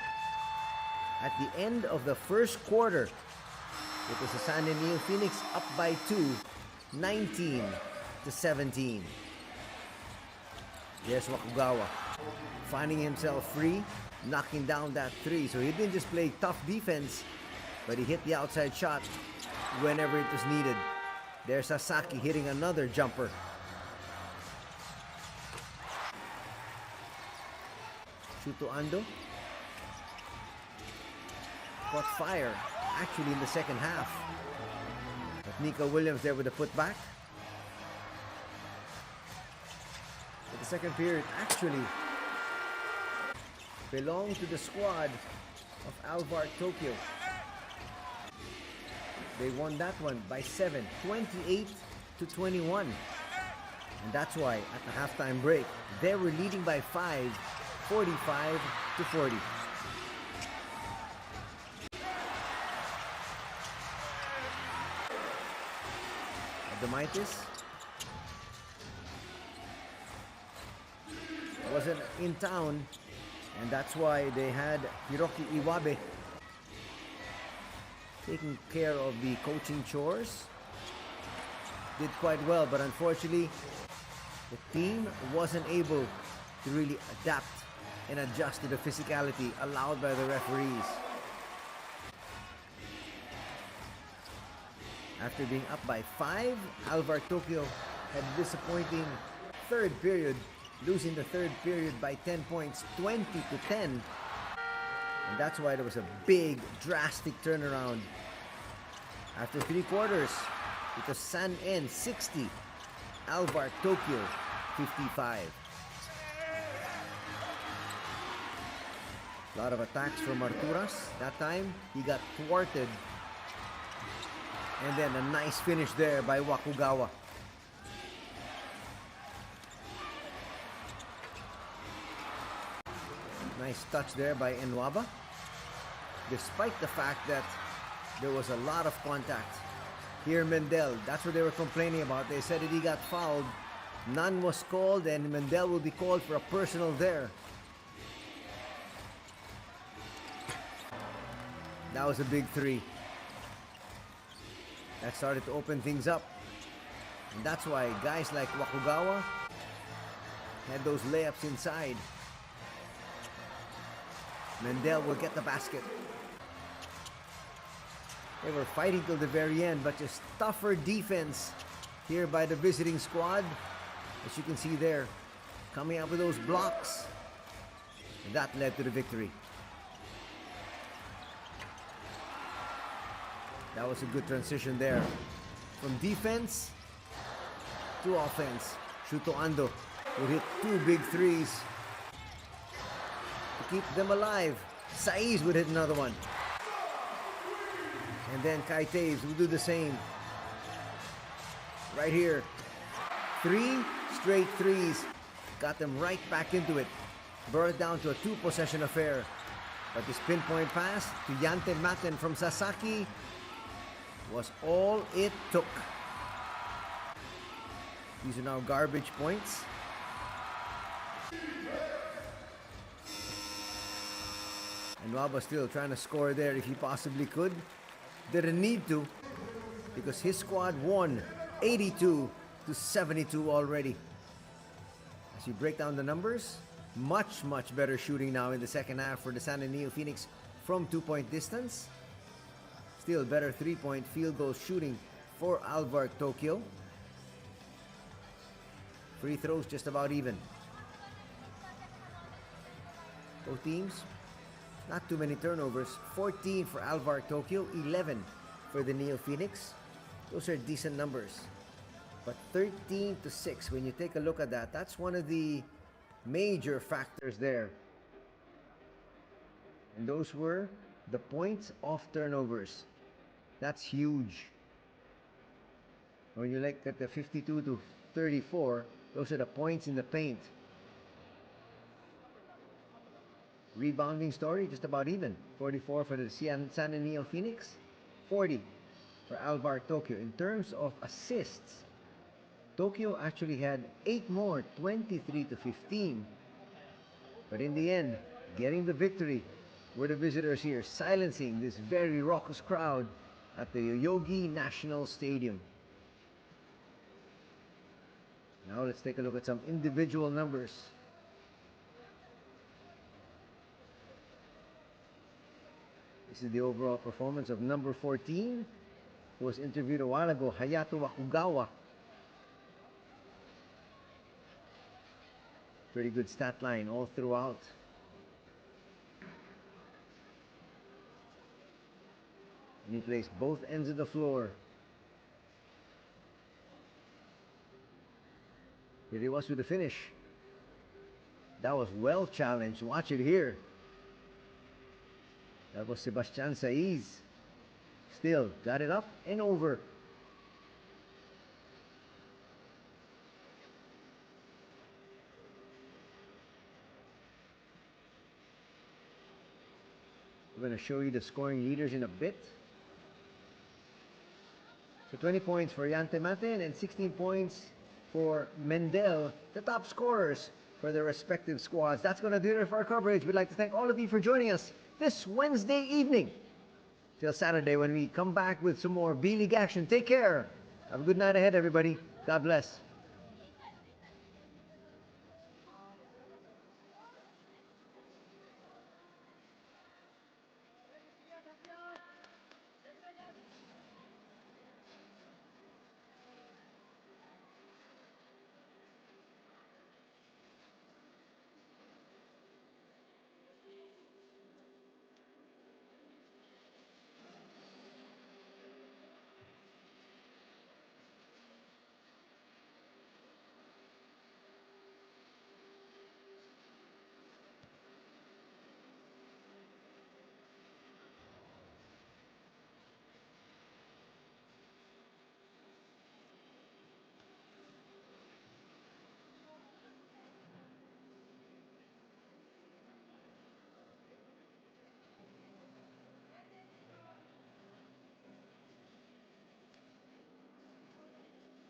At the end of the first quarter, it was the San NEOPHOENIX up by 2, 19-17. Yes, Wakugawa finding himself free, knocking down that three. So he didn't just play tough defense, but he hit the outside shot whenever it was needed. There's Sasaki hitting another jumper. Shuto Ando caught fire actually in the second half. But Nico Williams there with the putback. But the second period actually belonged to the squad of Alvark Tokyo. They won that one by 7, 28-21. And that's why at the halftime break, they were leading by 5, 45-40. Adamitis wasn't in town, and that's why they had Hiroki Iwabe taking care of the coaching chores. Did quite well, but unfortunately the team wasn't able to really adapt and adjust to the physicality allowed by the referees. After being up by 5, Alvark Tokyo had a disappointing third period, losing the third period by 10 points, 20-10. And that's why there was a big, drastic turnaround. After 3 quarters, it was San N 60, Alvark Tokyo 55. A lot of attacks from Arturas. That time, he got thwarted. And then a nice finish there by Wakugawa. Nice touch there by Nwaba. Despite the fact that there was a lot of contact. Here Mendel, that's what they were complaining about. They said that he got fouled. None was called, and Mendel will be called for a personal there. That was a big 3. That started to open things up. And that's why guys like Wakugawa had those layups inside. Mendel will get the basket. They were fighting till the very end, but just tougher defense here by the visiting squad. As you can see there, coming out with those blocks. And that led to the victory. That was a good transition there. From defense to offense. Shuto Ando would hit 2 big 3s to keep them alive. Saiz would hit another one. And then Kai Taves will do the same. Right here. 3 straight 3s. Got them right back into it. Brought it down to a 2-possession affair. But this pinpoint pass to Yante Maten from Sasaki was all it took. These are now garbage points. And Nwaba still trying to score there if he possibly could. Didn't need to, because his squad won 82-72 already. As you break down the numbers, much better shooting now in the second half for the San NEOPHOENIX from 2-point distance. Still better 3-point field goal shooting for Alvark Tokyo. Free throws just about even. Both teams, not too many turnovers. 14 for Alvark Tokyo, 11 for the NEOPHOENIX. Those are decent numbers. But 13-6, when you take a look at that, that's one of the major factors there. And those were the points off turnovers. That's huge. When you look at the 52-34, those are the points in the paint. Rebounding story, just about even. 44 for the San NEOPHOENIX, 40 for Alvark Tokyo. In terms of assists, Tokyo actually had 8 more, 23-15. But in the end, getting the victory were the visitors here, silencing this very raucous crowd at the Yoyogi National Stadium. Now let's take a look at some individual numbers. This is the overall performance of number 14, who was interviewed a while ago, Hayato Wakugawa. Pretty good stat line all throughout. And he plays both ends of the floor. Here he was with the finish. That was well challenged. Watch it here. That was Sebastian Saiz. Still got it up and over. We're going to show you the scoring leaders in a bit. So 20 points for Yante Maten and 16 points for Mendel, the top scorers for their respective squads. That's going to do it for our coverage. We'd like to thank all of you for joining us this Wednesday evening. Till Saturday when we come back with some more B-League action. Take care. Have a good night ahead, everybody. God bless.